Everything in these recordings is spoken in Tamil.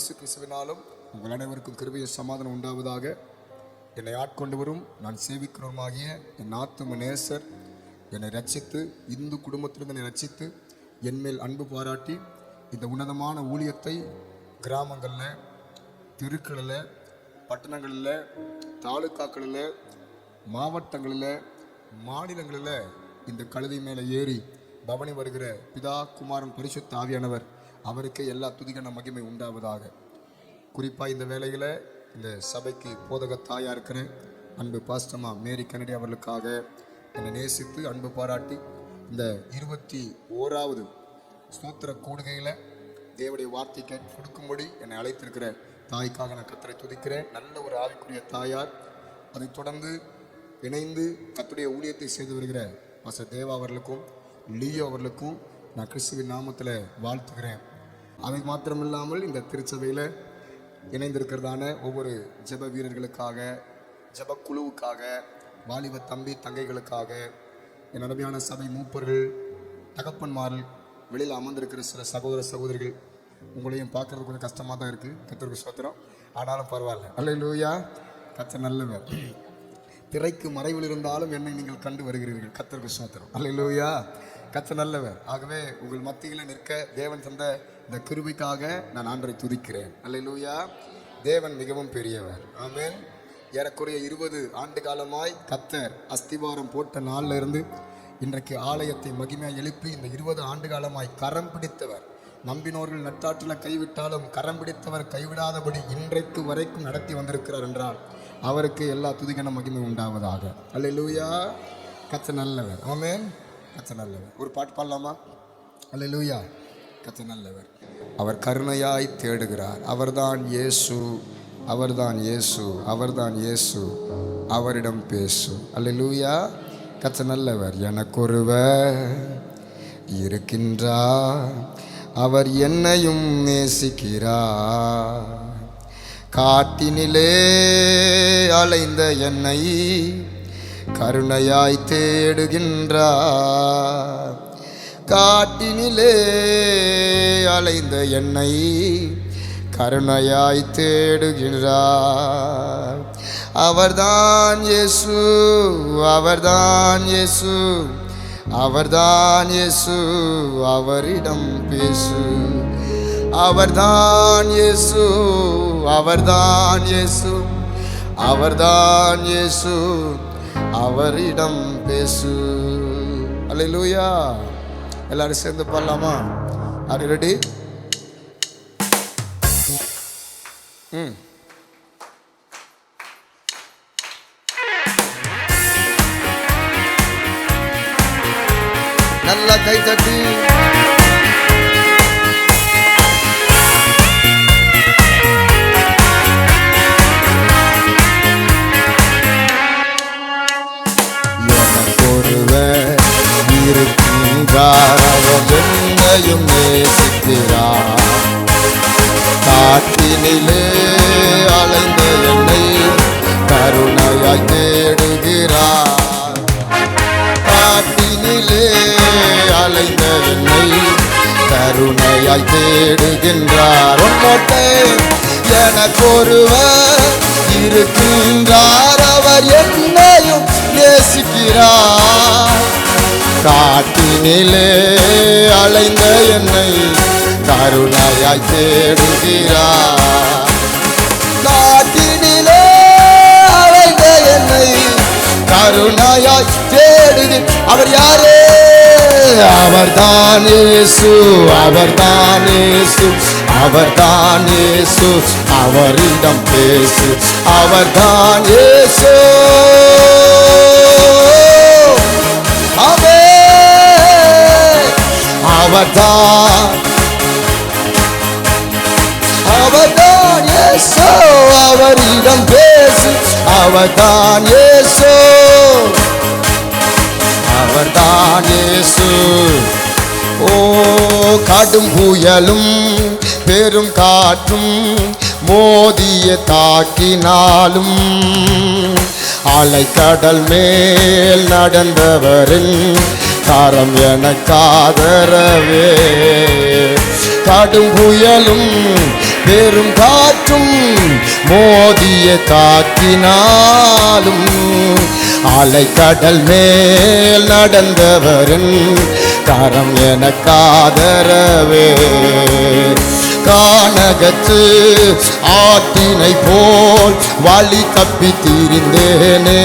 இயேசு கிறிஸ்துவினாலும் உங்கள் அனைவருக்கும் கிருபையும் சமாதானம் உண்டாவதாக. என்னை ஆட்கொண்டு வரும் நான் சேவிக்கிறவருமாகிய என் ஆத்தும நேசர் என்னை ரட்சித்து இந்து குடும்பத்திலிருந்து என்னை ரட்சித்து என்மேல் அன்பு பாராட்டி இந்த உன்னதமான ஊழியத்தை கிராமங்களில், தெருக்களில், பட்டணங்களில், தாலுக்காக்களில், மாவட்டங்களில், மாநிலங்களில் இந்த கழுதை மேலே ஏறி பவனி வருகிற பிதா குமாரன் பரிசுத்த ஆவியானவர் அவருக்கே எல்லா துதிகன மகிமை உண்டாவதாக. குறிப்பாக இந்த வேளையில் இந்த சபைக்கு போதக தாயாக இருக்கிற அன்பு பாஸ்டமா மேரி கனடி அவர்களுக்காக என்னை நேசித்து அன்பு பாராட்டி இந்த 21வது ஸ்தோத்திர கூடுகையில் தேவனுடைய வார்த்தை கொடுக்கும்படி என்னை அழைத்திருக்கிற தாய்க்காக நான் கர்த்தரை துதிக்கிறேன். நல்ல ஒரு ஆவிக்குரிய தாயார். அதைத் தொடர்ந்து இணைந்து கர்த்தருடைய ஊழியத்தை செய்து வருகிற பாஸ்டர் தேவா அவர்களுக்கும் லியோ அவர்களுக்கும் நான் கிறிஸ்துவின் நாமத்தில் வாழ்த்துகிறேன். அதை மாத்திரமில்லாமல் இந்த திருச்சபையில் இணைந்திருக்கிறதான ஒவ்வொரு ஜெப வீரர்களுக்காக, ஜெப குழுவுக்காக, வாலிப தம்பி தங்கைகளுக்காக, என் அருமையான சபை மூப்பர்கள், தகப்பன்மார்கள், வெளியில் அமர்ந்திருக்கிற சில சகோதர சகோதரிகள், உங்களையும் பார்க்கறது கொஞ்சம் கஷ்டமாக தான் இருக்குது. கர்த்தருக்கு ஸ்தோத்திரம். ஆனாலும் பரவாயில்ல. அல்லேலூயா. கர்த்தர் நல்லவர். திரைக்கு மறைவில் இருந்தாலும் என்னை நீங்கள் கண்டு வருகிறீர்கள். கர்த்தருக்கு ஸ்தோத்திரம். அல்லேலூயா. கர்த்தர் நல்லவர். ஆகவே உங்கள் மத்தியில் நிற்க தேவன் தந்த இந்த கிருபைக்காக நான் ஆண்டவரை துதிக்கிறேன். அல்லேலூயா. தேவன் மிகவும் பெரியவர். ஆமென். ஏறக்குறைய 20 ஆண்டு காலமாய் கர்த்தர் அஸ்திவாரம் போட்ட நாளில் இருந்து இன்றைக்கு ஆலயத்தை மகிமையாக எழுப்பி இந்த 20 ஆண்டு காலமாய் கரம் பிடித்தவர், நம்பினோர்கள் நட்டாற்றில் கைவிட்டாலும் கரம் பிடித்தவர் கைவிடாதபடி இன்றைக்கு வரைக்கும் நடத்தி வந்திருக்கிறார் என்றால் அவருக்கு எல்லா துதிகன மகிமை உண்டாவதாக. அல்லேலூயா. கர்த்தர் நல்லவர். ஆமென். கர்த்தர் நல்லவர். ஒரு பாட்டு பாடலாமா? அல்லேலூயா. கர்த்தர் நல்லவர். அவர் கருணையாய் தேடுகிறார். அவர்தான் இயேசு, அவர்தான் இயேசு, அவர்தான் இயேசு. அவரிடம் பேசு. அல்லேலூயா. கர்த்தர் நல்லவர். எனக்கொருவர் இருக்கின்றார், அவர் என்னையும் நேசிக்கிறார். காட்டினிலே அலைந்த என்னை கருணையாய் தேடுகின்றார். காட்டினிலே அலைந்த என்னை கருணையாய் தேடுகின்றார். அவர்தான் இயேசு, அவர்தான் இயேசு, அவர்தான் இயேசு. அவரிடம் பேசு. அவர்தான் இயேசு, அவர்தான் இயேசு, அவர்தான் இயேசு. அவரிடம் பேசு. அல்லேலூயா. எல்லாரும் சேர்ந்து பாடலாமா? Are you ready? நல்ல கை தட்டி இருக்கின்றார், அவர் என்னையும் நேசிக்கிறார். காட்டினிலே அலைந்த என்னை கருணையாய் தேடுகிறார். காட்டினிலே அலைந்த என்னை கருணையாய் தேடுகின்றார். ஒன்னோட்டே எனக்கொருவர் இருக்கின்றார், அவர் என்னையும் நேசிக்கிறார். காட்டினிலே அலைந்த என்னை கருணையாய் தேடுகிறார். காட்டினிலே அலைந்த என்னை கருணையாய் தேடுகிறார். அவர் யாரே? அவர்தான் இயேசு, அவர்தான் இயேசு, அவர்தான் இயேசு. அவரிடம் பேசு. அவர்தான் இயேசு. அவர்தான், அவர்தான் இயேசு. அவரிடம் பேசு. அவர்தான் இயேசு, அவர்தான் இயேசு. ஓ கடும் புயலும் பெரும் காற்றும் மோதிய தாக்கினாலும் அலைக்கடல் மேல் நடந்தவரின் கரம் எனக்காதரவே. கடும் புயலும் பெரும் காற்றும் மோதிய தாக்கினாலும் அலைக்கடல் மேல் நடந்தவரின் கரம் எனக்காதரவே. கானகத்து ஆட்டினை போல் வழி தப்பி திரிந்தேனே,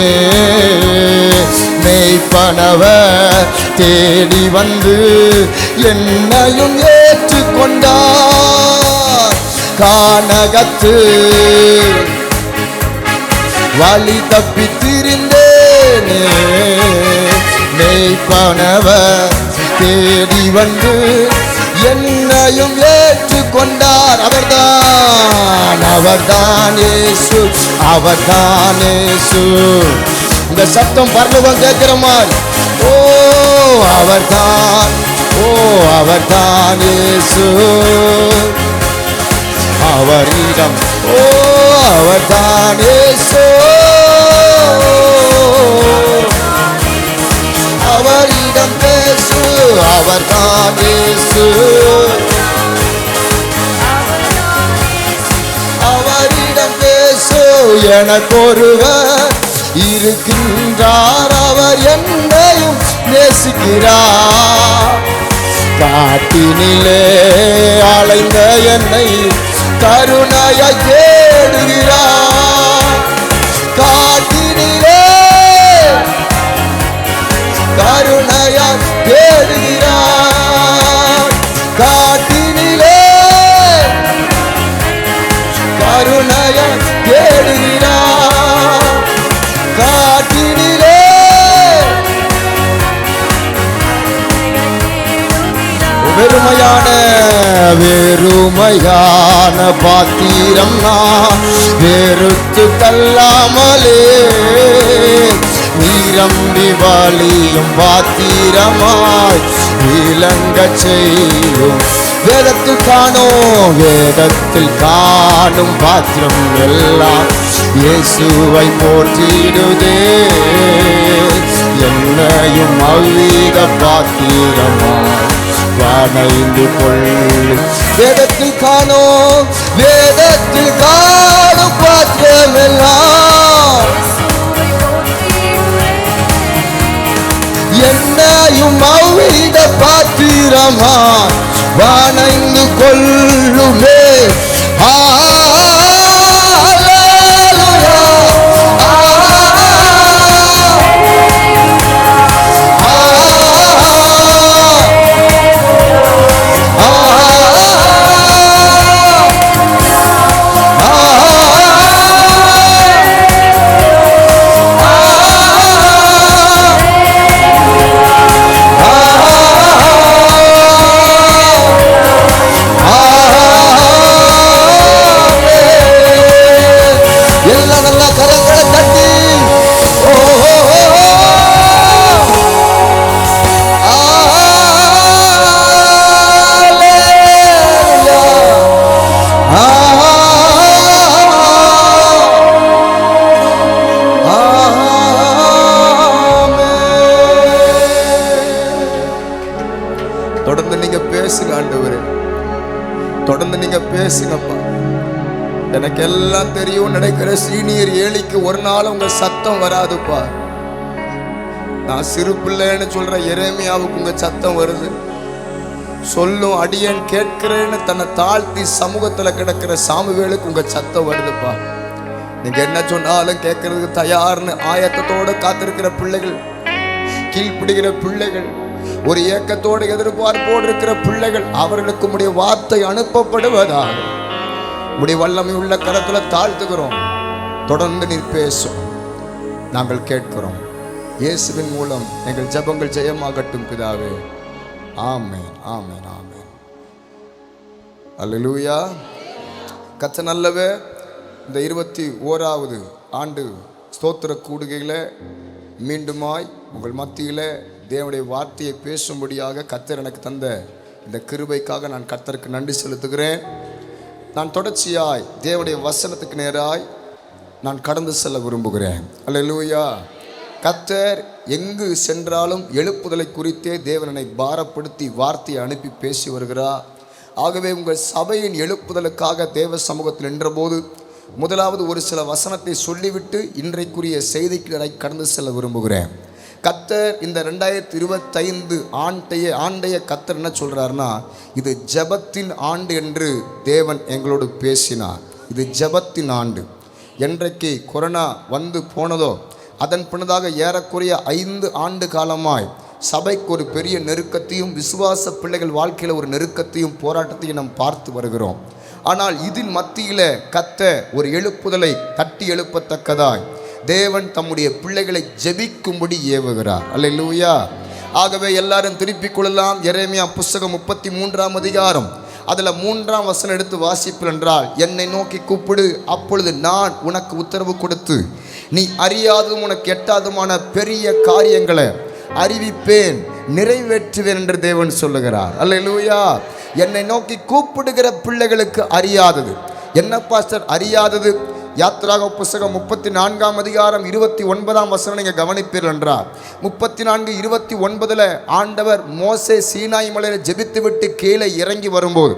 மெய்ப்பனவர் தேடி வந்து என்னையும் ஏற்றுக்கொண்டார். கானகத்து வழி தப்பி திரிந்தேனே, மெய்ப்பனவர் தேடி வந்து என்னையும் ஏற்றுக்கொண்டார். அவர்தான் அவர்தான் இயேசு, அவர்தான் இயேசு. இந்த சத்தம் பரலோகம் கேட்கிற மாதிரி, ஓ அவர்தான், ஓ அவர்தான் இயேசு. அவரிடம், ஓ அவர்தான் இயேசு, அவரிடம் பேசு. அவர்தான் இயேசு, அவரிடம் பேசு. எனக்கொருவர் இருக்கின்றார், அவர் என்னையும் நேசிக்கிறார். காட்டினிலே அலைந்த என்னை கருணையாய் தேடுகிறார். காட்டினிலே கருணையாய் தேடுகிறார். காட்டினிலே கருணையாய் தேடுகிறார். காட்டினிலே வெறுமையான வெறுமையான பாத்திரம் நான் வெறுத்து தள்ளாமலே, நீரம்பி வழியும் பாத்திரமாய் விளங்க செய்யும். வேதத்தில் காணோம், வேதத்தில் காணும் பாத்திரம் எல்லாம் இயேசுவை போற்றிடுதே. என்னையும் அவ்வித பாத்திரமாய் வணைந்து கொள்ளும். வேதத்தில் காணோம், வேதத்தில் காணும் பாத்திரம் எல்லாம் என்னையும் அவ்வித பாத்திரமாய் வணைந்து கொள்ளுமே. தொடர்ந்து நீங்க பேசுங்க ஆண்டவரே, தொடர்ந்து நீங்க பேசுங்கப்பா. எனக்கு எல்லாம் தெரியும், நினைக்கிற சீனியர் ஏழிக்கு ஒரு நாள் உங்க சத்தம் வராதுப்பா. நான் சிறு பிள்ளைன்னு சொல்ற எரேமியாவுக்கு உங்க சத்தம் வருது. சொல்லும் அடியேன் கேட்கிறேன்னு தன்னை தாழ்த்தி சமூகத்துல கிடக்கிற சாமுவேலுக்கு உங்க சத்தம் வருதுப்பா. நீங்க என்ன சொன்னாலும் கேட்கறதுக்கு தயார்னு ஆயத்தத்தோட காத்திருக்கிற பிள்ளைகள், கீழ்ப்பிடிக்கிற பிள்ளைகள், ஒரு ஏக்கத்தோடு எதிர்பார்ப்போடு இருக்கிற பிள்ளைகள், அவர்களுக்கு உம்முடைய வார்த்தை அனுப்பப்படுவதாக உம்முடைய வல்லமை உள்ள கரத்துல தாழ்த்துகிறோம். தொடர்ந்து நீர் பேசும், நாங்கள் கேட்கிறோம். இயேசுவின் மூலம் எங்கள் ஜெபங்கள் ஜெயமாகட்டும் பிதாவே. ஆமென், ஆமென், ஆமென். அல்லேலூயா. கர்த்தர் நல்லவர். இந்த 21வது ஆண்டு ஸ்தோத்திர கூடுகையில் மீண்டுமாய் உங்கள் மத்தியில் தேவனுடைய வார்த்தையை பேசும்படியாக கர்த்தர் எனக்கு தந்த இந்த கிருபைக்காக நான் கர்த்தருக்கு நன்றி செலுத்துகிறேன். நான் தொடர்ச்சியாய் தேவனுடைய வசனத்துக்கு நேராய் நான் கடந்து செல்ல விரும்புகிறேன். அல்லேலூயா. கர்த்தர் எங்கு சென்றாலும் எழுப்புதலை குறித்தே தேவனை பாரப்படுத்தி வார்த்தையை அனுப்பி பேசி வருகிறார். ஆகவே உங்கள் சபையின் எழுப்புதலுக்காக தேவ சமூகத்தில் நின்றபோது முதலாவது ஒரு சில வசனத்தை சொல்லிவிட்டு இன்றைக்குரிய செய்திக்கு கடந்து செல்ல விரும்புகிறேன். கர்த்தர் இந்த 2025 ஆண்டைய கர்த்தர் என்ன சொல்கிறாருன்னா, இது ஜெபத்தின் ஆண்டு என்று தேவன் எங்களோடு பேசினார். இது ஜெபத்தின் ஆண்டு. என்றைக்கு கொரோனா வந்து போனதோ அதன் பின்னதாக ஏறக்குறைய 5 ஆண்டு காலமாய் சபைக்கு ஒரு பெரிய நெருக்கத்தையும் விசுவாச பிள்ளைகள் வாழ்க்கையில் ஒரு நெருக்கத்தையும் போராட்டத்தையும் நாம் பார்த்து வருகிறோம். ஆனால் இதில் மத்தியில் கர்த்தர் ஒரு எழுப்புதலை தட்டி எழுப்பத்தக்கதாய் தேவன் தம்முடைய பிள்ளைகளை ஜெபிக்கும்படி ஏவுகிறார். அல்லேலூயா. ஆகவே எல்லாரும் திருப்பிக் கொள்ளலாம். எரேமியா புஸ்தகம் 33ஆம் அதிகாரம் அதில் 3ஆம் வசனம் எடுத்து வாசிப்பீர்கள் என்றால், என்னை நோக்கி கூப்பிடு, அப்பொழுது நான் உனக்கு உத்தரவு கொடுத்து நீ அறியாததும் உனக்கு எட்டாததுமான பெரிய காரியங்களை அறிவிப்பேன், நிறைவேற்றுவேன் என்று தேவன் சொல்லுகிறார். அல்லேலூயா. என்னை நோக்கி கூப்பிடுகிற பிள்ளைகளுக்கு அறியாதது என்ன பாஸ்டர்? அறியாதது யாத்ராக புஸ்தகம் 34ஆம் அதிகாரம் 29ஆம் வசனம் நீங்கள் கவனிப்பீர்கள் என்றால், 34:29 ஆண்டவர் மோசே சீனாய் மலையில் ஜெபித்து விட்டு கீழே இறங்கி வரும்போது,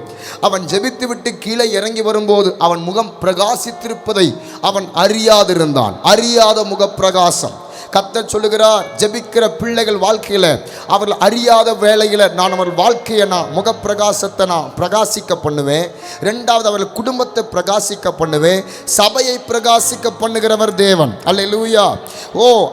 அவன் ஜெபித்து விட்டு கீழே இறங்கி வரும்போது அவன் முகம் பிரகாசித்திருப்பதை அவன் அறியாதிருந்தான். அறியாத முக பிரகாசம். கர்த்தர் சொல்லுகிறார், ஜெபிக்கிற பிள்ளைகள் வாழ்க்கையில் அவர்கள் அறியாத வேளையில் நான் அவர்கள் வாழ்க்கையை நான் முகப்பிரகாசத்தை நான் பிரகாசிக்க பண்ணுவேன். 2வது அவர்கள் குடும்பத்தை பிரகாசிக்க பண்ணுவேன். சபையை பிரகாசிக்க பண்ணுகிறவர் தேவன். அல்லேலூயா.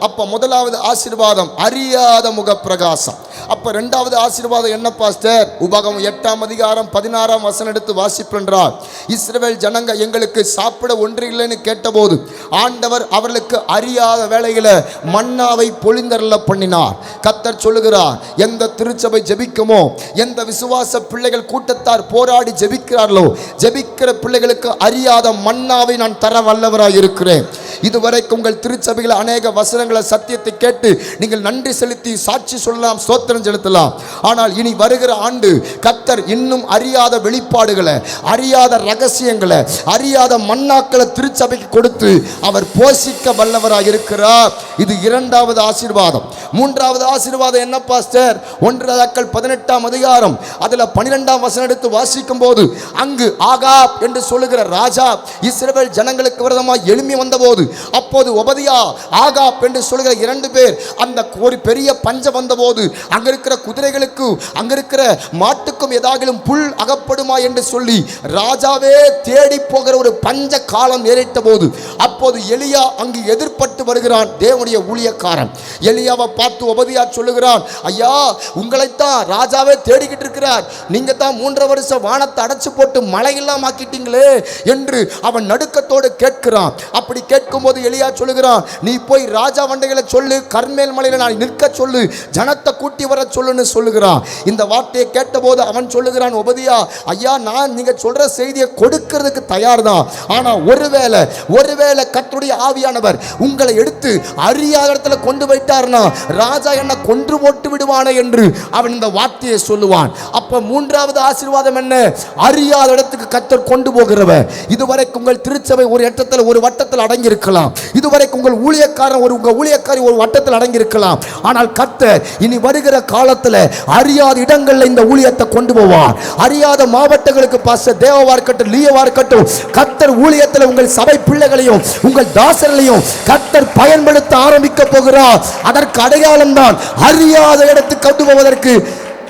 அப்போ முதலாவது ஆசீர்வாதம் அறியாத முகப்பிரகாசம். அப்போ 2வது ஆசீர்வாதம் என்ன பாஸ்டர்? உபாகமம் 8ஆம் அதிகாரம் 16ஆம் வசனம் எடுத்து வாசிப்பென்றால், இஸ்ரவேல் ஜனங்க எங்களுக்கு சாப்பிட ஒன்று இல்லைன்னு கேட்டபோது ஆண்டவர் அவர்களுக்கு அறியாத வேளையில் மன்னாவை பொழிந்தருள பண்ணினார். கர்த்தர் சொல்லுகிறார், எந்த திருச்சபை ஜெபிக்குமோ, எந்த விசுவாச பிள்ளைகள் கூட்டத்தார் போராடி ஜெபிக்கிறார்களோ, ஜெபிக்கிற பிள்ளைகளுக்கு அறியாத மன்னாவை நான் தர வல்லவராய் இருக்கிறேன். இதுவரைக்கும் உங்கள் திருச்சபையில் அநேக வசனங்களை சத்தியத்தை கேட்டு நீங்கள் நன்றி செலுத்தி சாட்சி சொல்லலாம், ஸ்தோத்திரம் செலுத்தலாம். ஆனால் இனி வருகிற ஆண்டு கர்த்தர் இன்னும் அறியாத வெளிப்பாடுகளை, அறியாத ரகசியங்களை, அறியாத மன்னாக்களை திருச்சபைக்கு கொடுத்து அவர் போஷிக்க வல்லவராக இருக்கிறார். இது 2வது ஆசீர்வாதம். 3வது ஆசீர்வாதம் என்ன பாஸ்டர்? 1 ராஜாக்கள் 18ஆம் அதிகாரம் அதில் 12ஆம் வசனம் எடுத்து வாசிக்கும் போது, அங்கு ஆகாப் என்று சொல்லுகிற ராஜா இஸ்ரவேல் ஜனங்களுக்கு விரோதமாக எழும்பி வந்தபோது, அப்போது ஒபதியா ஆகாப் என்று சொல்லுகிற 2 பேர் அந்த ஒரு பெரிய பஞ்சம் வந்தபோது அங்க இருக்கிற குதிரைகளுக்கு அங்க இருக்கிற மாட்டுக்கும் ஏதாகிலும் புல் அகப்படுமா என்று சொல்லி ராஜாவே தேடி போகிற ஒரு பஞ்ச காலம் ஏறிட்ட போது, அப்போது எலியா அங்கு எதிர்பட்டு வருகிறான். தேவனுடைய ஊழியக்காரன் எலியாவை பார்த்து ஒபதியா சொல்லுகிறான், ஐயா உங்களைத்தான் ராஜாவே தேடிக்கிட்டு இருக்கிறார், நீங்க தான் 3 வருஷம் வானத்தை அடைச்சு போட்டு மழையெல்லாம் ஆக்கிட்டீங்களே என்று அவன் நடுக்கத்தோடு கேட்கிறான். அப்படி கேட்கும் போது எலியா சொல்லுகிறான், நீ போய் ராஜா வண்டைகளை சொல்லு, கர்மேல் மலையில நான் நிற்க சொல்லு, ஜனத்தை கூட்டி வர சொல்லுன்னு சொல்லுகிறான். இந்த வார்த்தையை கேட்டபோது அவன் சொல்லுகிறான், ஒபதியா ஐயா நான் நீங்க சொல்ற செய்தியை கொடுக்கிறதுக்கு தயார் தான், ஆனா ஒருவேளை கர்த்தருடைய ஆவியானவர் உங்களை எடுத்து அறியாத இடத்துல கொண்டு போயிட்டார்னா ராஜா என்ன கொன்று போட்டு விடுவானே என்று அவன் இந்த வார்த்தையை சொல்லுவான். அப்ப 3வது ஆசீர்வாதம் என்ன? அறியாத இடத்துக்கு கர்த்தர் கொண்டு போகிறவர். இதுவரைக்கும் உங்கள் திருச்சபை ஒரு இடத்துல ஒரு வட்டத்தில் அடங்கி இருக்கலாம், இதுவரைக்கும் உங்கள் ஊழியக்காரன் உங்க ஊழியக்காரி ஒரு வட்டத்தில் அடங்கி இருக்கலாம். ஆனால் கர்த்தர் இனி வருகிற காலத்தில் அறியாத இடங்கள்ல இந்த ஊழியத்தை கொண்டு போவார். அறியாத மாவட்டங்களுக்கு பாஸ்டர் தேவவா இருக்கட்டும், லீயவா இருக்கட்டும், கர்த்தர் ஊழியத்தில் உங்கள் சபை பிள்ளைகளையும் உங்கள் தாசர்களையும் கர்த்தர் பயன்படுத்த ஆரம்பிக்க போகிறார். அதற்கு அடையாளம் தான் அறியாத இடத்துக்கு கொண்டு போவதற்கு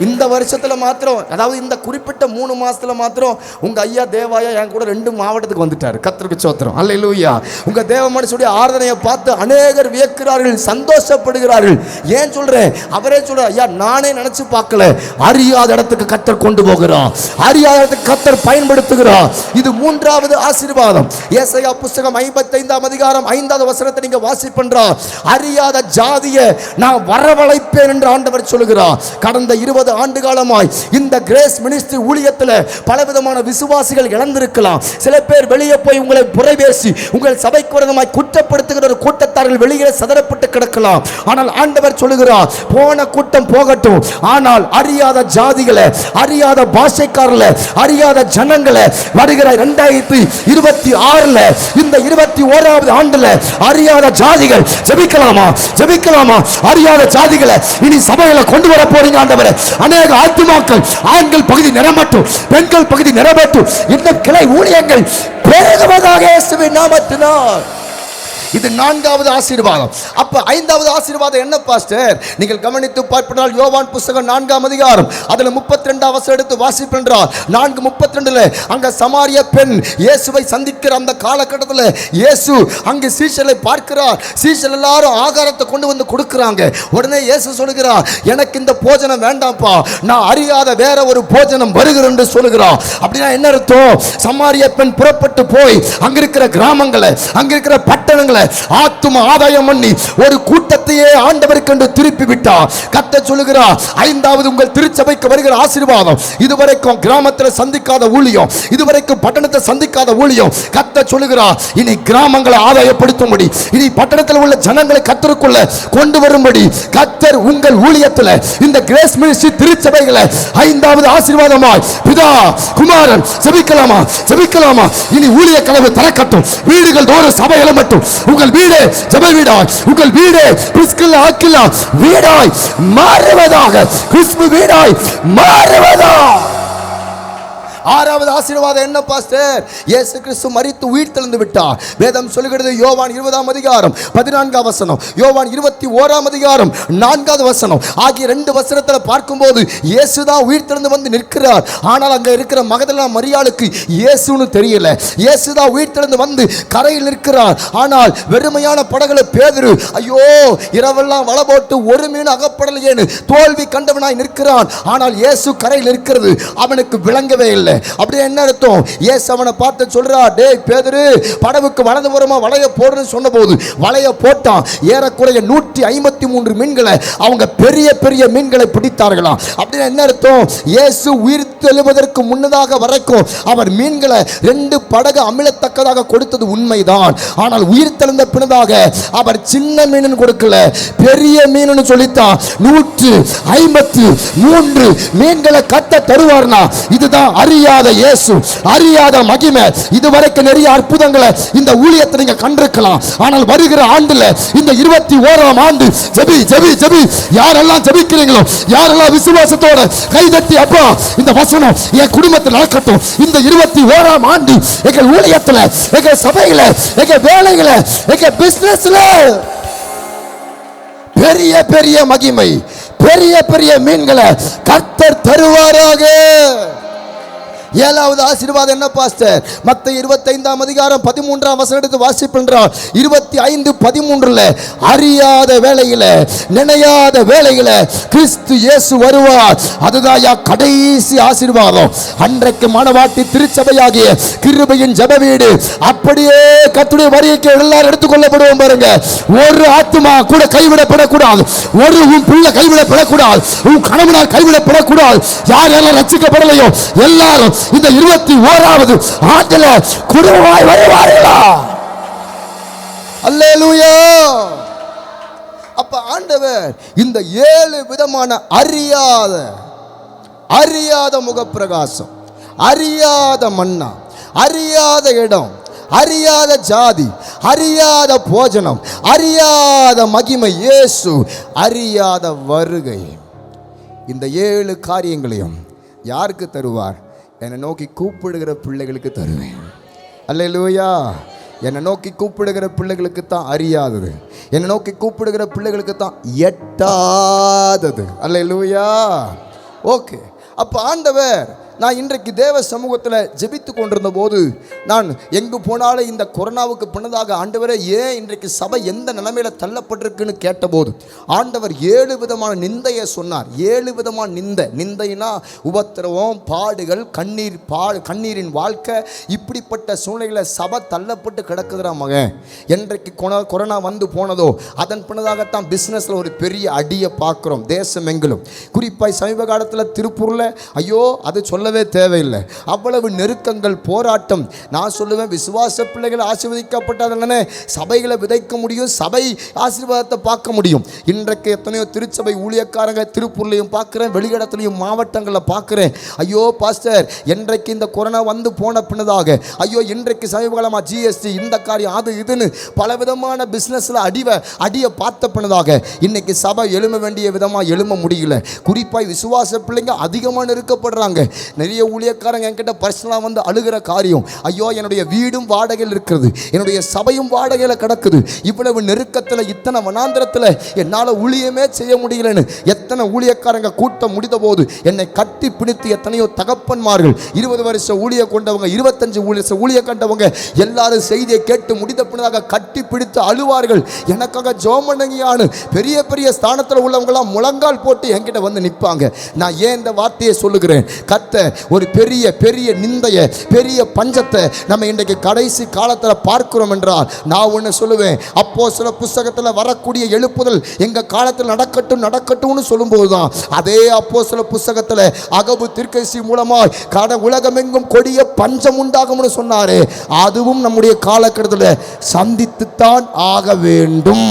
இந்த வருஷத்துல மாத்திரம், அதாவது இந்த குறிப்பிட்ட 3 மாசத்துல மாத்திரம் உங்க ஐயா தேவாயா என் கூட 2 மாவட்டத்துக்கு வந்துட்டாரு. கர்த்தருக்கு ஸ்தோத்திரம். அல்லேலூயா. உங்க தேவ மனுஷனுடைய ஆராதனையை பார்த்து அநேகர் வியக்கிறார்கள், சந்தோஷப்படுகிறார்கள். ஏன் சொல்றேன்? அவரே சொல்ற, ஐயா நானே நினைச்சு பார்க்கல, அறியாத இடத்துக்கு கர்த்தர் கொண்டு போகிறார், அறியாத இடத்துக்கு கர்த்தர் பயன்படுத்துகிறார். இது 3வது ஆசீர்வாதம். ஏசாயா புஸ்தகம் 55ஆம் அதிகாரம் 5வது வசனத்தை நீங்க வாசிப்பென்றால், அறியாத ஜாதியை நான் வரவழைப்பேன் என்று ஆண்டவர் சொல்லுகிறார். கடந்த 20 ஆண்டு காலமாய் இந்த கிரேஸ் மினிஸ்ட்ரி ஊழியத்தில் பலவிதமான விசுவாசிகள் இழந்திருக்கலாம். சில பேர் வெளியே போய் உங்களை புறவேசி உங்கள் சபைக்கு விரோதமாய் குற்றப்படுத்துகிற ஒரு கூட்டத்தார்கள் வெளியே சதறப்பட்டு கிடக்கலாம். ஆனால் ஆண்டவர் சொல்லுகிறார், போன கூட்டம் போகட்டும், ஆனால் அறியாத ஜாதிகளை, அறியாத பாஷைக்காரர்களை, அறியாத ஜனங்களை வருகிற 2026 இந்த 21வது ஆண்டுல அறியாத ஜாதிகள் ஜெபிக்கலாமா? அறியாத ஜாதிகளை இனி சபையில கொண்டு வர போறீங்க ஆண்டவரே. அநேக ஆத்துமாக்கள் ஆண்கள் பகுதி நிரம்பட்டும், பெண்கள் பகுதி நிரம்பட்டும், இன்னும் கிளை ஊழியங்கள் பெருகுவதாக இயேசுவின் நாமத்தினால். இது 4வது ஆசீர்வாதம். அப்ப 5வது ஆசீர்வாதம் என்ன பாஸ்டர்? நீங்கள் கவனித்து பார்ப்பதால் யோவான் புத்தகம் 4ஆம் அதிகாரம் அதுல 32 வசனம் எடுத்து வாசிப்பென்றால் 4:32 அங்க சமாரிய பெண் இயேசுவை சந்திக்கிற அந்த காலகட்டத்தில் இயேசு அங்கு சீஷரை பார்க்கிறார். சீஷர் எல்லாரும் ஆகாரத்தை கொண்டு வந்து கொடுக்கிறாங்க. உடனே இயேசு சொல்லுகிறார், எனக்கு இந்த போஜனம் வேண்டாம்ப்பா, நான் அறியாத வேற ஒரு போஜனம் வருகிறேன் என்று சொல்லுகிறார். அப்படின்னா என்ன அர்த்தம்? சமாரிய பெண் புறப்பட்டு போய் அங்க இருக்கிற கிராமங்களை, அங்க இருக்கிற பட்டணங்களை ஆத்தும ஆதாயம் பண்ணி ஒரு கூட்டத்தையே ஆண்டவருக்கு என்று திருப்பி விட்டார். கர்த்தர் சொல்லுகிறார், 5வது உங்கள் திருச்சபைக்கு வருகிற ஆசீர்வாதம். இதுவரைக்கும் கிராமத்தில் சந்திக்காத ஊழியம், இதுவரைக்கும் பட்டணத்தை சந்திக்காத ஊழியம். கர்த்தர் சொல்லுகிறார், இனி கிராமங்களை ஆதாயப்படுத்தும்படி, இனி பட்டணத்தில் உள்ள ஜனங்களை கர்த்தருக்குள்ள கொண்டு வரும்படி கர்த்தர் உங்கள் ஊழியத்தில் இந்த கிரேஸ் மினிஸ்ட்ரி திருச்சபைகளை 5வது ஆசீர்வாதமாய் பிதா குமாரன் ஜெபிக்கலாமா? ஜெபிக்கலாமா? இனி ஊழிய கதவு திறக்கட்டும், வீடுகள் தோறும் சபை எழும்பட்டும். உங்கள் வீடு ஜெப வீடாய், உங்கள் வீடு பிரிஸ்கில்லா ஆக்கில்லா வீடாய் மாறுவதாக, கிறிஸ்து வீடாய் மாறுவதாக. 6வது ஆசீர்வாதம் என்ன பாஸ்டர்? இயேசு கிறிஸ்து மரித்து உயிர் தெழுந்து விட்டார். வேதம் சொல்லுகிறது யோவான் 20ஆம் அதிகாரம் 14ஆம் வசனம், யோவான் 21ஆம் அதிகாரம் 4வது வசனம் ஆகிய 2 வசனத்தில் பார்க்கும்போது இயேசு தான் உயிர் தெழுந்து வந்து நிற்கிறார். ஆனால் அங்கே இருக்கிற மகதலேனா மரியாளுக்கு இயேசுன்னு தெரியல. இயேசு தான் உயிர் தெழுந்து வந்து கரையில் நிற்கிறார். ஆனால் வெறுமையான படகுல பேதுரு, ஐயோ இரவெல்லாம் வலை போட்டு ஒரு மீன் அகப்படலையேன்னு தோல்வி கண்டவனாய் நிற்கிறான். ஆனால் இயேசு கரையில் இருக்கிறது அவனுக்கு விளங்கவே இல்லை. அப்படியே என்ன அர்த்தம்? இயேசு அவனை பார்த்து சொல்றார், டேய் பேதுரு, படகுக்கு வலதுபுறமா வலைய போடுன்னு சொன்னபோது வலைய போட்டான். ஏறக்குறைய 153 மீன்களை, அவங்க பெரிய பெரிய மீன்களை பிடித்தார்களாம். அப்படின்னா என்ன அர்த்தம்? இயேசு உயிர் தெழுவதற்கு முன்னதாக வரைக்கும் அவர் மீன்களை 2 படகு அமிழத்தக்கதாக கொடுத்தது உண்மைதான். ஆனால் உயிர் தெழுந்த பின்னதாக அவர் சின்ன மீன் கொடுக்கல, பெரிய மீன் சொல்லித்தான் 153 மீன்களை கத்த தருவார்னா இதுதான் அறியாத இயேசு, அறியாத மகிமை. இதுவரைக்கும் நிறைய அற்புதங்களை இந்த ஊழியத்தை நீங்க கண்டிருக்கலாம். ஆனால் வருகிற ஆண்டுல இந்த 21ஆம் ஆண்டு ஜெபி ஜெபி ஜெபி, யாரெல்லாம் ஜெபிக்கிறீங்களோ, யாரெல்லாம் விசுவாசத்தோட கைதட்டி அப்பா இந்த வசனம் என் குடும்பத்தில் நடக்கட்டும், இந்த 21ஆம் ஆண்டு எங்கள் ஊழியத்தில், எங்கள் சபையில, எங்கள் வேலையில, எங்கள் பிசினஸ்ல பெரிய பெரிய மகிமை, பெரிய பெரிய மீன்களை கர்த்தர் தருவாராக. 7வது ஆசீர்வாதம் என்ன பாஸ்டர்? மத்தேயு 25ஆம் அதிகாரம் 13ஆம் வசனம் எடுத்து வாசிப்பென்றால் 25:13 அறியாத வேளையில, நினையாத வேளையில கிறிஸ்து இயேசு வருவார். அதுதான் கடைசி ஆசீர்வாதம். அன்றைக்கு மணவாட்டி திருச்சபையாகிய கிருபையின் ஜெப வீடு அப்படியே கர்த்தருடைய வருகைக்கு எல்லாரும் எடுத்துக்கொள்ளப்படுவோம் பாருங்க. ஒரு ஆத்துமா கூட கைவிடப்படக்கூடாது, ஒரு உன் பிள்ளை கைவிடப்படக்கூடாது, உன் கணவனால் கைவிடப்படக்கூடாது. யாரெல்லாம் ரட்சிக்கப்படலையோ எல்லாரும் இந்த 21வது ஆண்டுல குடும்பமாய் வருவார்களா? அல்லேலூயா. அப்ப ஆண்டவர் இந்த 7 விதமான அறியாத முகப்பிரகாசம், அறியாத மன்னா, அறியாத இடம், அறியாத ஜாதி, அறியாத போஜனம், அறியாத மகிமை இயேசு, அறியாத வருகை, இந்த 7 காரியங்களையும் யாருக்கு தருவார்? என்னை நோக்கி கூப்பிடுகிற பிள்ளைகளுக்கு தருவேன். அல்லேலூயா. என்னை நோக்கி கூப்பிடுகிற பிள்ளைகளுக்கு தான் அறியாதது, என்னை நோக்கி கூப்பிடுகிற பிள்ளைகளுக்கு தான் எட்டாதது. அல்லேலூயா. ஓகே. அப்போ ஆண்டவர், நான் இன்றைக்கு தேவ சமூகத்தில் ஜெபித்து கொண்டிருந்த போது, நான் எங்கு போனாலும் இந்த கொரோனாவுக்கு பின்னதாக ஆண்டவரே ஏன் இன்றைக்கு சபை எந்த நிலைமையில் தள்ளப்பட்டிருக்குன்னு கேட்டபோது ஆண்டவர் 7 விதமான நிந்தையை சொன்னார். 7 விதமான நிந்தைனா உபத்திரவம், பாடுகள், கண்ணீரின் வாழ்க்கை. இப்படிப்பட்ட சூழ்நிலையில் சபை தள்ளப்பட்டு கிடக்குதுரா மகன். என்றைக்கு கொரோனா வந்து போனதோ அதன் பின்னதாகத்தான் பிஸ்னஸில் ஒரு பெரிய அடியை பார்க்குறோம் தேசம் எங்கிலும். குறிப்பாக சமீப காலத்தில் திருப்பூரில், ஐயோ அது சொல்ல சொல்லவே தேவையில்லை. அவ்வளவு நெருக்கங்கள், போராட்டம். நான் சொல்லுவேன், விசுவாச பிள்ளைகள் ஆசீர்வதிக்கப்பட்டதானே சபைகளை விதைக்க முடியும், சபை ஆசீர்வாதத்தை பார்க்க முடியும். இன்றைக்கு எத்தனையோ திருச்சபை ஊழியக்காரங்க திருப்பூர்லையும் பார்க்குறேன், வெளியிடத்துலையும் மாவட்டங்களில் பார்க்குறேன். ஐயோ பாஸ்டர், என்றைக்கு இந்த கொரோனா வந்து போன பின்னதாக, ஐயோ இன்றைக்கு சமீபகாலமாக ஜிஎஸ்டி இந்த காரியம் அது இதுன்னு பலவிதமான பிஸ்னஸில் அடியை பார்த்த பின்னதாக இன்னைக்கு சபை எழும வேண்டிய விதமாக எழும முடியல. குறிப்பாக விசுவாச பிள்ளைங்க அதிகமாக நெருக்கப்படுறாங்க. நிறைய ஊழியக்காரங்க என்கிட்ட பர்சனலாக வந்து அழுகிற காரியம், ஐயோ என்னுடைய வீடும் வாடகையில் இருக்கிறது, என்னுடைய சபையும் வாடகையில் கிடக்குது, இவ்வளவு நெருக்கத்தில் இத்தனை வனாந்திரத்தில் என்னால் ஊழியமே செய்ய முடியலன்னு எத்தனை ஊழியக்காரங்க கூட்டம் முடிந்த போது என்னை கட்டி பிடித்து எத்தனையோ தகப்பன்மார்கள் 20 வருஷம் ஊழிய கொண்டவங்க, 25 வருஷம் ஊழிய கண்டவங்க எல்லாரும் செய்தியை கேட்டு முடிந்த பின்னதாக கட்டி பிடித்து அழுவார்கள். எனக்காக ஜோமனங்கியானு பெரிய பெரிய ஸ்தானத்தில் உள்ளவங்களாம் முழங்கால் போட்டு என்கிட்ட வந்து நிற்பாங்க. நான் ஏன் இந்த வார்த்தையை சொல்லுகிறேன்? கர்த்தர் ஒரு பெரிய பெரிய நிந்தைய, பெரிய பஞ்சத்தை நம்ம இன்றைக்கு கடைசி காலத்தில் பார்க்கிறோம் என்றால், நான் ஒன்று சொல்லுவேன், அப்போஸ்தலர் புத்தகத்தில் வரக்கூடிய எழுப்புதல் எங்க காலத்தில் நடக்கட்டும் நடக்கட்டும்னு சொல்லும்போது தான் அதே அப்போஸ்தலர் புத்தகத்தில் அகபு தீர்க்கதரிசி மூலமாய் உலகமெங்கும் கொடிய பஞ்சம் உண்டாகும்னு சொன்னாரு. அதுவும் நம்முடைய காலகட்டத்தில் சந்தித்துத்தான் ஆக வேண்டும்.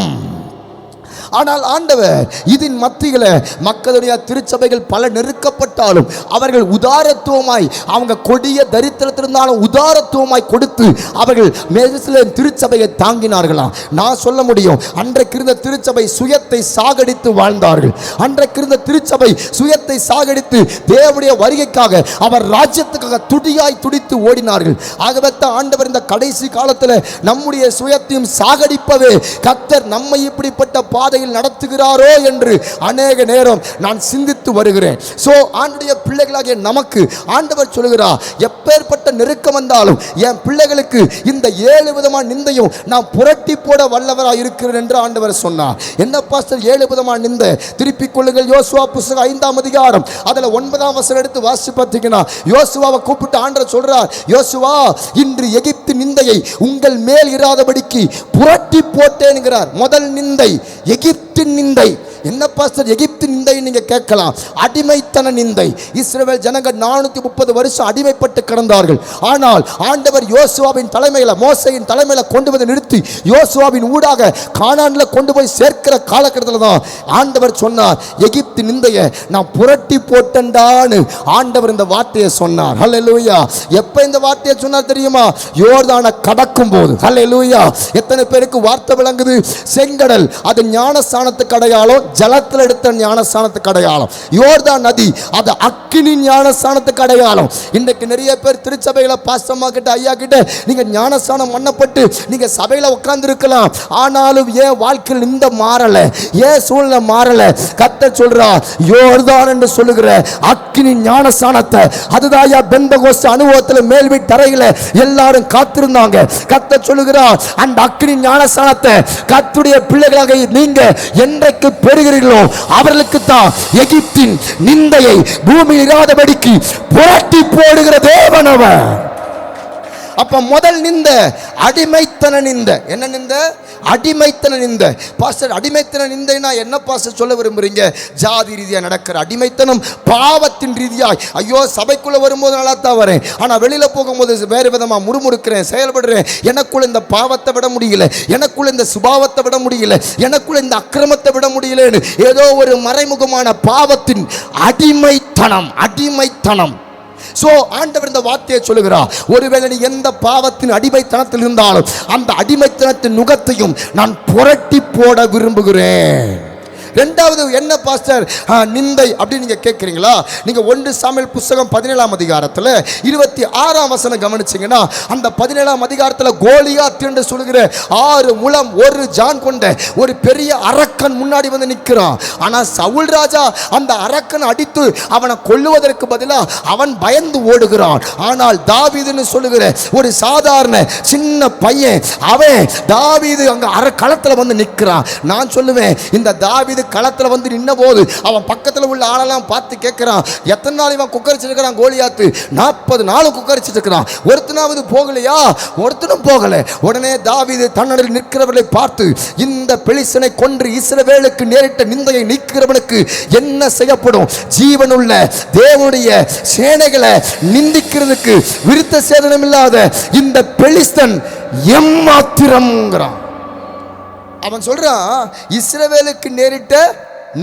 ஆனால் ஆண்டவர் இதன் மத்தியில் மக்களுடைய திருச்சபைகள் பல நெருக்கப்பட்டாலும் அவர்கள் உதாரத்துவமாய், அவங்க கொடிய தரித்திரத்திலிருந்தாலும் உதாரத்துவமாய் கொடுத்து அவர்கள் மேசிலேம் திருச்சபையை தாங்கினார்களாம். நான் சொல்ல முடியும், அன்றைக்கு இருந்த திருச்சபை சுயத்தை சாகடித்து வாழ்ந்தார்கள். அன்றைக்கு இருந்த திருச்சபை சுயத்தை சாகடித்து தேவனுடைய வருகைக்காக, அவர் ராஜ்யத்துக்காக துடியாய் துடித்து ஓடினார்கள். ஆகவே தான் ஆண்டவர் இந்த கடைசி காலத்தில் நம்முடைய சுயத்தையும் சாகடிப்பவே கர்த்தர் நம்மை இப்படிப்பட்ட பாதை நடத்துகிறாரோ என்று அநேக நேரம் நான் சிந்தித்து வருகிறேன். சோ ஆண்டுடைய பிள்ளைகளாகிய நமக்கு ஆண்டவர் சொல்லுகிறார், எப்பேற்பட்ட நெருக்கம் வந்தாலும் என் பிள்ளைகளுக்கு இந்த 7 விதமான நிந்தையும் நான் புரட்டி போட வல்லவராக இருக்கிறேன் என்று ஆண்டவர் சொன்னார். என்ன பாஸ்டர் 7 விதமான நிந்தை? திருப்பிக் கொள்ளுங்கள், யோசுவா புத்தகம் 5ஆம் அதிகாரம் அதுல 9ஆம் வசனம் எடுத்து வாசி பார்த்தீங்கன்னா, யோசுவாவை கூப்பிட்டு ஆண்டவர் சொல்றார், யோசுவா, இன்று எகிப்து நிந்தையை உங்கள் மேல் இராதபடிக்கு புரட்டி போட்டேன்கிறார். முதல் நிந்தை எகிப்தின் நிந்தை. என்ன பாஸ்டர் எகிப்து நிந்தை நீங்க கேட்கலாம். அடிமைத்தன நிந்தை. இஸ்ரவேல் ஜனங்கள் 430 வருஷம் அடிமைப்பட்டு கிடந்தார்கள். ஆனால் ஆண்டவர் யோசுவாவின் தலைமையில, மோசேயின் தலைமையில கொண்டு வந்து நிறுத்தி யோசுவாவின் ஊடாக கானான்ல கொண்டு போய் சேர்க்கிற காலகட்டத்தில் தான் ஆண்டவர் சொன்னார், எகிப்து நிந்தையை நான் புரட்டி போட்டேன்டான்னு ஆண்டவர் இந்த வார்த்தையை சொன்னார். ஹல்லேலூயா. எப்ப இந்த வார்த்தையை சொன்னார் தெரியுமா? யோர்தானை கடக்கும் போது. ஹல்லேலூயா. எத்தனை பேருக்கு வார்த்தை விளங்குது? செங்கடல் அது ஞானஸ்தானத்துக்கு அடையாளம், ஜலத்தில் எடுத்த ஞானஸ்தானத்துக்கு அடையாளம். யோர்தான் நதி அது அக்கினி ஞானஸ்தானத்துக்கு அடையாளம். இன்றைக்கு நிறைய பேர் திருச்சபையில பாஸ்டர்மா கிட்ட, ஐயா கிட்ட நீங்க ஞானஸ்தானம் பண்ணப்பட்டு நீங்க சபையில உட்கார்ந்து இருக்கலாம். ஆனாலும் ஏன் வாழ்க்கையில் இந்த மாறல, ஏன் சூழ்நிலை மாறல? கர்த்தர் சொல்றார், யோர்தான் என்று சொல்லுகிற அக்கினி ஞானஸ்தானத்தை, அதுதான் பெந்தகோஸ்து அனுபவத்தில் மேல் வீட்டு அறையில எல்லாரும் காத்திருந்தாங்க. கர்த்தர் சொல்லுகிறார், அந்த அக்கினி ஞானஸ்தானத்தை கர்த்தருடைய பிள்ளைகளாக நீங்க என்றைக்கு பெறுகிறீர்களோ அவர்களுக்கு தான் எகிப்தின் நிந்தையை பூமியில் இராதபடிக்கு புரட்டி போடுகிற தேவன் அவர். அப்ப முதல் நிந்தை அடிமைத்தன நிந்தை. என்ன நிந்தை? அடிமைத்தன நிந்தை. பாஸ்டர் அடிமைத்தன நிந்தைனா என்ன பாஸ்டர் சொல்ல விரும்புறீங்க? ஜாதி ரீதியாக நடக்கிற அடிமைத்தனம், பாவத்தின் ரீதியாய், ஐயோ சபைக்குள்ள வரும்போது நல்லா தான் வரேன், ஆனா வெளியில போகும்போது வேறு விதமா முறுமுறுக்கிறேன், செயல்படுறேன், எனக்குள்ள இந்த பாவத்தை விட முடியல, எனக்குள்ள இந்த சுபாவத்தை விட முடியல, எனக்குள்ள இந்த அக்கிரமத்தை விட முடியலன்னு ஏதோ ஒரு மறைமுகமான பாவத்தின் அடிமைத்தனம். அடிமைத்தனம். சோ ஆண்டவர் இந்த வார்த்தையை சொல்லுகிறார், ஒருவேளை நீ எந்த பாவத்தின் அடிமைத்தனத்தில் இருந்தாலும் அந்த அடிமைத்தனத்தின் நுகத்தையும் நான் புரட்டி போட விரும்புகிறேன். இரண்டாவது என்ன பாஸ்டர் நிந்தை அப்படின்னு நீங்க கேட்கிறீங்களா? நீங்க 1 சாமுவேல் புத்தகம் 17ஆம் அதிகாரத்தில் 26ஆம் வசனம் கவனிச்சீங்கன்னா, அந்த 17ஆம் அதிகாரத்தில் கோலியாத் என்று சொல்லுகிற 6 முழம் 1 ஜான் கொண்ட ஒரு பெரிய அரக்கன் முன்னாடி வந்து நிற்கிறான். ஆனா சவுல் ராஜா அந்த அரக்கன் அடித்து அவனை கொல்லுவதற்கு பதிலாக அவன் பயந்து ஓடுகிறான். ஆனால் தாவீதுன்னு சொல்லுகிற ஒரு சாதாரண சின்ன பையன், அவன் தாவீது அங்க களத்தில் வந்து நிற்கிறான். நான் சொல்லுவேன், இந்த தாவீது தாவீது களத்துல வந்து நின்ன போது அவன் பக்கத்துல உள்ள ஆளெல்லாம் பார்த்து கேட்கிறான், எத்தனை நாள் இவன் குக்கரிச்சிருக்கிறான் கோலியாத்து? 40 நாள் குக்கரிச்சிருக்கிறான், ஒருத்தனாவது போகலையா? ஒருத்தனும் போகல. உடனே தாவீது தன்னிடத்தில் நிற்கிறவர்களை பார்த்து, இந்த பெலிஸ்தனை கொன்று இஸ்ரவேலுக்கு நேரிட்ட நிந்தையை நீக்கிறவனுக்கு என்ன செய்யப்படும்? ஜீவனுள்ள தேவனுடைய சேனைகளை நிந்திக்கிறதுக்கு விருத்த சேதனம் இல்லாத இந்த பெலிஸ்தன் எம்மாத்திரம்ங்கிறான். அவன் சொல்றான், இஸ்ரவேலுக்கு நேரிட்ட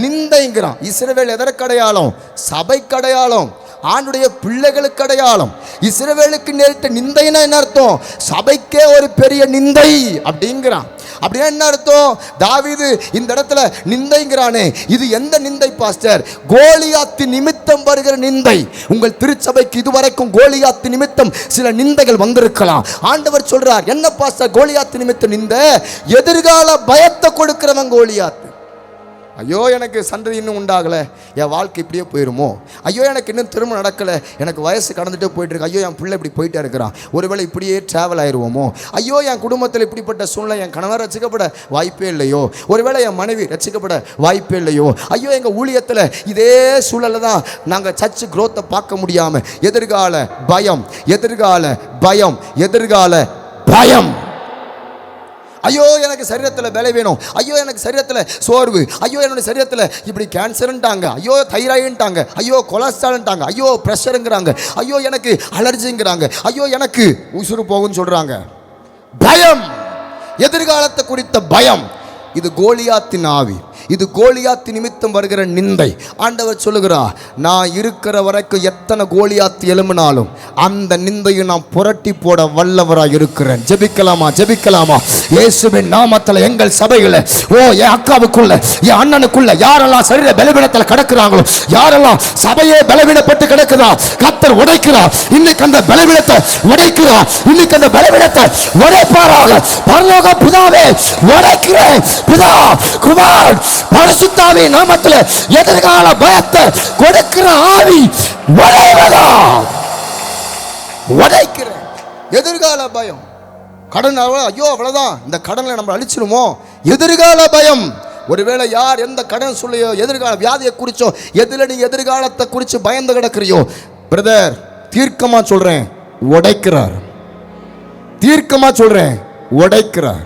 நிந்தைங்கிறான். இஸ்ரவேல் எதற்கு அடையாளம்? சபைக்கு அடையாளம், ஆண்டுடைய பிள்ளைகளுக்கு அடையாளம். இஸ்ரவேலுக்கு நேரிட்ட நிந்தைன்னா என்ன அர்த்தம்? சபைக்கே ஒரு பெரிய நிந்தை அப்படிங்கிறான். அப்படின்னா என்ன அர்த்தம்? தாவீது இந்த இடத்துல நிந்தைங்கிறானே, இது எந்த நிந்தை பாஸ்டர்? கோலியாத்து நிமித்தம் வருகிற நிந்தை. உங்கள் திருச்சபைக்கு இதுவரைக்கும் கோலியாத்து நிமித்தம் சில நிந்தைகள் வந்திருக்கலாம். ஆண்டவர் சொல்றார், என்ன பாஸ்டர் கோலியாத்து நிமித்தம் நிந்தை? எதிர்கால பயத்தை கொடுக்கிறவன் கோலியாத்து. ஐயோ எனக்கு சந்ததி இன்னும் உண்டாகலை, என் வாழ்க்கை இப்படியே போயிருமோ, ஐயோ எனக்கு இன்னும் திரும்ப நடக்கலை, எனக்கு வயசு கடந்துட்டே போயிட்டு இருக்கு, ஐயோ என் பிள்ளை இப்படி போயிட்டே இருக்கிறான், ஒருவேளை இப்படியே ட்ராவல் ஆயிடுவோமோ, ஐயோ என் குடும்பத்தில் இப்படிப்பட்ட சூழ்நிலை, என் கணவர் ரசிக்கப்பட வாய்ப்பே இல்லையோ, ஒருவேளை என் மனைவி ரசிக்கப்பட வாய்ப்பே இல்லையோ, ஐயோ எங்கள் ஊழியத்தில் இதே சூழலில் தான் நாங்கள் சர்ச்சு குரோத்தை பார்க்க முடியாமல், எதிர்கால பயம், எதிர்கால பயம், எதிர்கால பயம். ஐயோ எனக்கு சரீரத்தில் வேலை வேணும், ஐயோ எனக்கு சரீரத்தில் சோர்வு, ஐயோ என்னுடைய சரீரத்தில் இப்படி கேன்சருன்ட்டாங்க, ஐயோ தைராய்டுன்ட்டாங்க, ஐயோ கொலஸ்ட்ரால்ன்ட்டாங்க, ஐயோ ப்ரெஷருங்கிறாங்க, ஐயோ எனக்கு அலர்ஜிங்கிறாங்க, ஐயோ எனக்கு உசுறு போகுன்னு சொல்கிறாங்க. பயம், எதிர்காலத்தை குறித்த பயம். இது கோலியாத்தின் ஆவி, இது கோலியாத்து நிமித்தம் வருகிற நிந்தை. ஆண்டவர் சொல்லுகிறார், நான் இருக்கிற வரைக்கும் எத்தனை கோலியாத்து எழும்பினாலும் அந்த நிந்தையை நான் புரட்டி போட வல்லவராக இருக்கிறேன். ஜெபிக்கலாமா? ஜெபிக்கலாமா? இயேசுவின் நாமத்தில் எங்கள் சபைகளை, ஓ என் அக்காவுக்குள்ள, என் அண்ணனுக்குள்ள யாரெல்லாம் சரீர பலவீனத்தில் கிடக்கிறாங்களோ, யாரெல்லாம் சபையே பலவீனப்பட்டு கிடக்குதா, கர்த்தர் உடைக்கிறார். இன்னைக்கு அந்த பலவீனத்தை உடைக்கிறார். இன்னைக்கு அந்த பலவீனத்தை உடைப்பாராக. பரலோக பிதாவே உடைக்கிறேன். பிதா, குமார், பரிசுத்தாவி நாமத்தில் எதிர்கால பயத்தை கொடுக்கிற ஆவி உடைவதா? உடைக்கிற எதிர்கால பயம். கடன், ஐயோ அவ்வளவுதான், இந்த கடனை நம்ம அழிச்சிருமோ, எதிர்கால பயம். ஒருவேளை யார் எந்த கடன் சொல்லியோ, எதிர்கால வியாதியை குறிச்சோ, எதில் நீ எதிர்காலத்தை குறித்து பயந்து கிடக்கிறியோ, பிரதர் தீர்க்கமா சொல்றேன், உடைக்கிறார். தீர்க்கமா சொல்றேன், உடைக்கிறார்.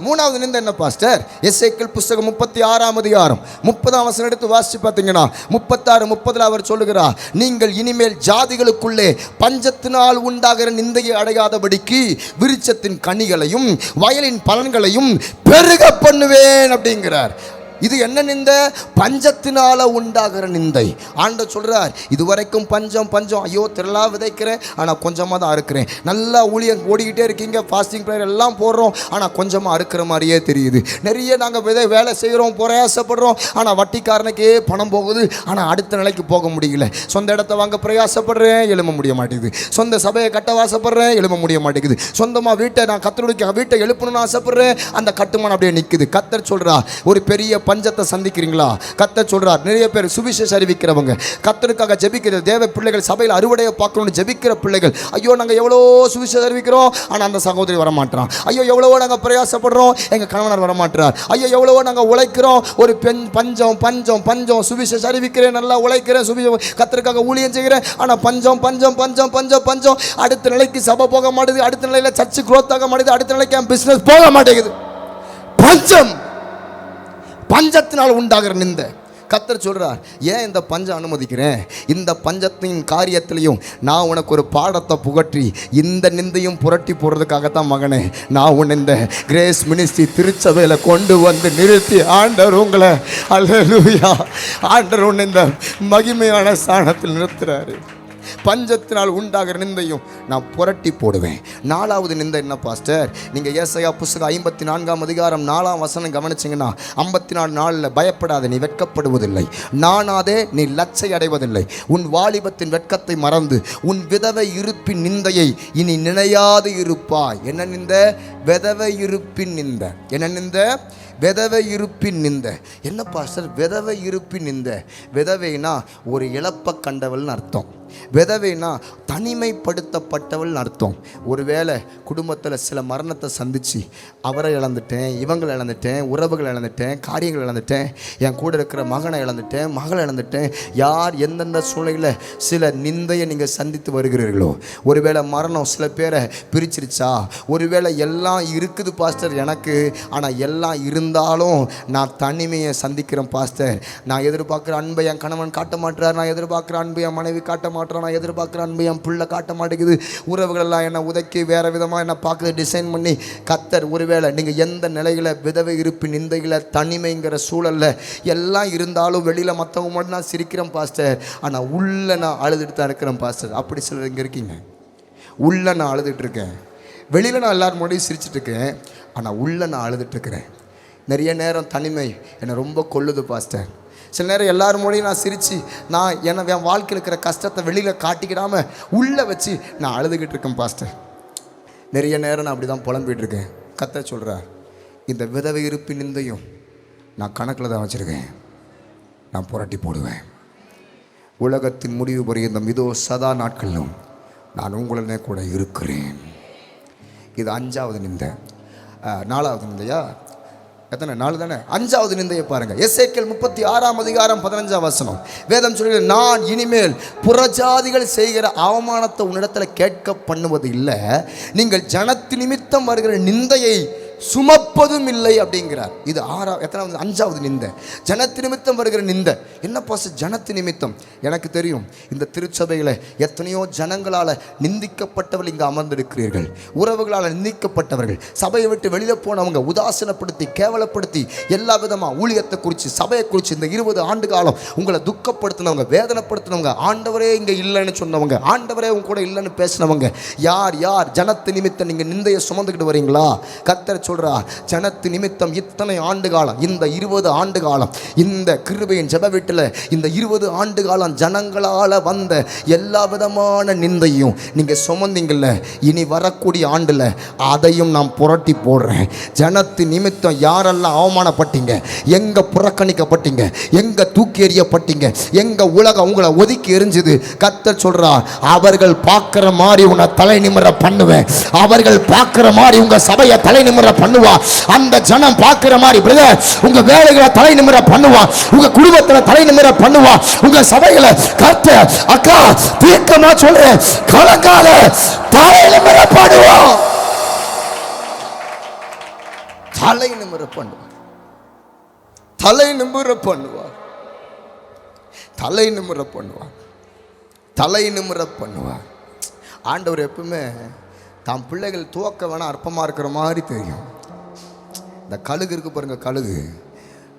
மூணாவது நிந்தை என்ன பாஸ்டர்? எசேக்கியேல் புஸ்தகம் 36ஆம் அதிகாரம் 30ஆம் வசனம் எடுத்து வாசிச்சு பார்த்தீங்கன்னா 36:30 அவர் சொல்லுகிறார், நீங்கள் இனிமேல் ஜாதிகளுக்குள்ளே பஞ்சத்தினால் உண்டாகிற நிந்தையை அடையாதபடிக்கு விருட்சத்தின் கனிகளையும் வயலின் பலன்களையும் பெருக பண்ணுவேன் அப்படிங்கிறார். இது என்ன நிந்தை? பஞ்சத்தினால உண்டாகிற நிந்தை. ஆண்டவர் சொல்றார், இதுவரைக்கும் பஞ்சம் பஞ்சம், ஐயோ திரளா விதைக்கிறேன் ஆனால் கொஞ்சமாக தான் அறுக்கிறேன். நல்லா ஊழியம் ஓடிக்கிட்டே இருக்கீங்க, ஃபாஸ்டிங் ப்ரேயர் எல்லாம் போடுறோம் ஆனால் கொஞ்சமாக அறுக்கிற மாதிரியே தெரியுது. நிறைய நாங்கள் வேலை செய்கிறோம், பிரயாசப்படுறோம், ஆனால் வட்டிக்காரனுக்கே பணம் போகுது, ஆனால் அடுத்த நிலைக்கு போக முடியல. சொந்த இடத்த வாங்க பிரயாசப்படுறேன், எழும்ப முடிய மாட்டேங்குது. சொந்த சபையை கட்ட வாசப்படுறேன், எழும்ப முடிய மாட்டேங்குது. சொந்தமாக வீட்டை நான் கத்தருடைய வீட்டை எழுப்பணும்னு ஆசைப்படுறேன், அந்த கட்டுமானம் அப்படியே நிற்குது. கத்தர் சொல்றார், ஒரு பெரிய பஞ்சத்தை சந்திக்கிறீங்களா? கர்த்தர் சொல்றார், நிறைய பேர் சுவிசேஷம் அறிவிக்கிறவங்க, கர்த்தருக்காக ஜெபிக்கிற தேவ பிள்ளைகள், சபையில் அறுவடையை பார்க்கணும்னு ஜெபிக்கிற பிள்ளைகள், ஐயோ நாங்கள் எவ்வளோ சுவிசேஷம் அறிவிக்கிறோம் ஆனால் அந்த சகோதரி வரமாட்டான், ஐயோ எவ்வளவோ நாங்கள் பிரயாசப்படுறோம் எங்கள் கணவனர் வரமாட்டார், ஐயோ எவ்வளவோ நாங்கள் உழைக்கிறோம், ஒரு பெண் பஞ்சம் பஞ்சம் பஞ்சம், சுவிசேஷம் அறிவிக்கிறேன், நல்லா உழைக்கிறேன், கர்த்தருக்காக ஊழியம் செய்கிறேன், ஆனால் பஞ்சம் பஞ்சம் பஞ்சம் பஞ்சம் பஞ்சம். அடுத்த நிலைக்கு சபை போக மாட்டேங்குது, அடுத்த நிலையில் சர்ச்சு குரோத் ஆக மாட்டேங்குது, அடுத்த நிலைக்கு என் பிசினஸ் போக மாட்டேங்குது. பஞ்சம், பஞ்சத்தினால் உண்டாகிற நிந்தை. கர்த்தர் சொல்றார், ஏன் இந்த பஞ்சம் அனுமதிக்கிறேன்? இந்த பஞ்சத்தின் காரியத்திலையும் நான் உனக்கு ஒரு பாடத்தை புகற்றி இந்த நிந்தையும் புரட்டி போடுறதுக்காகத்தான் மகனே நான் உன்னை இந்த கிரேஸ் மினிஸ்ட்ரி திருச்சபையில் கொண்டு வந்து நிறுத்தி ஆண்டவர் உங்களை, அல்லேலூயா, ஆண்டவர் உன்னை இந்த மகிமையான ஸ்தானத்தில் நிறுத்துறாரு. பஞ்சத்தினால் உண்டாகிற நிந்தையும் நான் புரட்டி போடுவேன். 4வது நிந்தை என்ன பாஸ்டர்? நீங்கள் ஏசாயா புஸ்தகம் 54ஆம் அதிகாரம் 4ஆம் வசனம் கவனிச்சிங்கன்னா, 54 நாளில் பயப்படாத, நீ வெட்கப்படுவதில்லை, நானாதே நீ லட்சை அடைவதில்லை, உன் வாலிபத்தின் வெட்கத்தை மறந்து உன் விதவை இருப்பின் நிந்தையை இனி நினையாது இருப்பாய். என்ன நிந்தை? விதவை இருப்பின் நிந்தை. என்ன நிந்தை? விதவை இருப்பின் நிந்தை. என்ன பாஸ்டர் விதவை இருப்பின் நிந்தை? விதவைனா ஒரு இழப்பை கண்டவள்னு அர்த்தம். விதவைனா தனிமைப்படுத்தப்பட்டவள் அர்த்தம். ஒருவேளை குடும்பத்தில் சில மரணத்தை சந்தித்து அவரை இழந்துட்டேன், இவங்களை இழந்துட்டேன், உறவுகளை இழந்துட்டேன், காரியங்கள் இழந்துட்டேன், என் கூட இருக்கிற மகனை இழந்துட்டேன், மகளை இழந்துட்டேன். யார் எந்தெந்த சூழ்நிலையில் சில நிந்தையை நீங்கள் சந்தித்து வருகிறீர்களோ, ஒருவேளை மரணம் சில பேரை பிரிச்சிருச்சா, ஒருவேளை எல்லாம் இருக்குது பாஸ்டர் எனக்கு, ஆனால் எல்லாம் இருந்தாலும் நான் தனிமையை சந்திக்கிறேன் பாஸ்டர். நான் எதிர்பார்க்குற அன்பை என் கணவன் காட்ட மாட்டார், நான் எதிர்பார்க்குற அன்பை என் மனைவி காட்ட மாட்டேன், நான் எதிர்பார்க்குற அன்பு என் பிள்ளை காட்ட மாட்டேங்குது, உறவுகள் எல்லாம் என்னை உதைக்கி வேறு விதமாக என்னை பார்க்குறது டிசைன் பண்ணி. கர்த்தர் ஒருவேளை நீங்கள் எந்த நிலையில் விதவை இருப்பு நிந்தையில் தனிமைங்கிற சூழலில் எல்லாம் இருந்தாலும் வெளியில் மற்றவங்க மட்டும் நான் சிரிக்கிறேன் பாஸ்டர், ஆனால் உள்ளே நான் அழுதுட்டு தான் இருக்கிறேன் பாஸ்டர். அப்படி சிலர் இங்கே இருக்கீங்க. உள்ளே நான் அழுதுட்டு இருக்கேன், வெளியில் நான் எல்லாரும் முன்னாடியும் சிரிச்சிட்ருக்கேன், ஆனால் உள்ளே நான் அழுதுட்டுருக்கிறேன். நிறைய நேரம் தனிமை என்னை ரொம்ப கொல்லுது பாஸ்டர். சில நேரம் எல்லாரும் மூலையும் நான் சிரித்து நான் என் வாழ்க்கையில் இருக்கிற கஷ்டத்தை வெளியில் காட்டிக்கிடாமல் உள்ளே வச்சு நான் அழுதுகிட்டு இருக்கேன் பாஸ்டர். நிறைய நேரம் நான் அப்படி தான் புலம்பிகிட்ருக்கேன். கர்த்தர் சொல்கிறார், இந்த விதவை இருப்பு நிந்தையும் நான் கணக்கில் தான் வச்சுருக்கேன், நான் புரட்டி போடுவேன். உலகத்தின் முடிவு பரியந்தம் இதோ சதா நாட்களிலும் நான் உங்களுடனே கூட இருக்கிறேன். இது 5வது நிந்தை. 4வது நிந்தையா? எத்தனை 4 தானே? 5வது நிந்தையை பாருங்க. எசேக்கியேல் 36ஆம் அதிகாரம் 15ஆம் வசனம். வேதம் சொல்லுகிறது, நான் இனிமேல் புறஜாதிகள் செய்கிற அவமானத்தை உன்னிடத்தில் கேட்க பண்ணுவது இல்லை, நீங்கள் ஜனத்து நிமித்தம் வருகிற நிந்தையை சுமப்பதும் இல்லை அப்படிங்கிறார். இது 5வது நிந்தை. ஜனத்து நிமித்தம் வருகிற நிந்தை. என்ன பாஸ்டர் ஜனத்து நிமித்தம்? எனக்கு தெரியும், இந்த திருச்சபையில் எத்தனையோ ஜனங்களால் நிந்திக்கப்பட்டவர்கள் இங்கே அமர்ந்திருக்கிறீர்கள், உறவுகளால் நிந்திக்கப்பட்டவர்கள், சபையை விட்டு வெளியில் போனவங்க, உதாசீனப்படுத்தி கேவலப்படுத்தி எல்லா விதமாக ஊழியத்தை குறித்து சபையை குறித்து இந்த 20 ஆண்டு காலம் உங்களை துக்கப்படுத்தினவங்க, வேதனைப்படுத்தினவங்க, ஆண்டவரே இங்கே இல்லைன்னு சொன்னவங்க, ஆண்டவரே உங்க கூட இல்லைன்னு பேசினவங்க யார் யார்? ஜனத்து நிமித்தம் நீங்கள் நிந்தையை சுமந்துக்கிட்டு வரீங்களா? கர்த்தர் சொல்றார், ஜனத்து நிமித்தம் இத்தனை ஆண்டு காலம், இந்த 20 ஆண்டு காலம் இந்த கிருபையின் ஜெப வீட்டில் இந்த 20 ஆண்டு காலம் ஜனங்களால் வந்த எல்லா விதமான நிந்தையும் நீங்க சுமந்தீங்கல்ல, இனி வரக்கூடிய ஆண்டுல அதையும் நான் புரட்டி போடுறேன். ஜனத்து நிமித்தம் யாரெல்லாம் அவமானப்பட்டீங்க, எங்க புறக்கணிக்கப்பட்டீங்க, எங்க தூக்கி எறியப்பட்டீங்க, எங்க உலகம் உங்களை ஒதுக்கி எரிஞ்சுது, கர்த்தர் சொல்றார், அவர்கள் பார்க்கிற மாதிரி உன்னை தலை நிமிர பண்ணுவேன், அவர்கள் பார்க்கிற மாதிரி உங்க சபையை தலை நிமிர பண்ணுவா, அந்த ஜனம் பார்க்கிற மாதிரி பிரதர் உங்க வேலைகளை தலை நிமிர பண்ணுவா, உங்க குடும்பத்தில் தலை நிமிர பண்ணுவா, உங்க சபைகளை கர்த்தர் அக்கா தீர்க்கமா சொல்றேன், கலங்காத தலை நிமிர பண்ணுவா, தலை நிமிர பண்ணுவா, தலை நிமிர பண்ணுவா, தலை நிமிர பண்ணுவா, தலை நிமிர பண்ணுவா. ஆண்டவர் எப்பவுமே தான் பிள்ளைகள் துவக்க வேணா அற்பமாக இருக்கிற மாதிரி தெரியும். இந்த கழுகு இருக்குது பாருங்க, கழுகு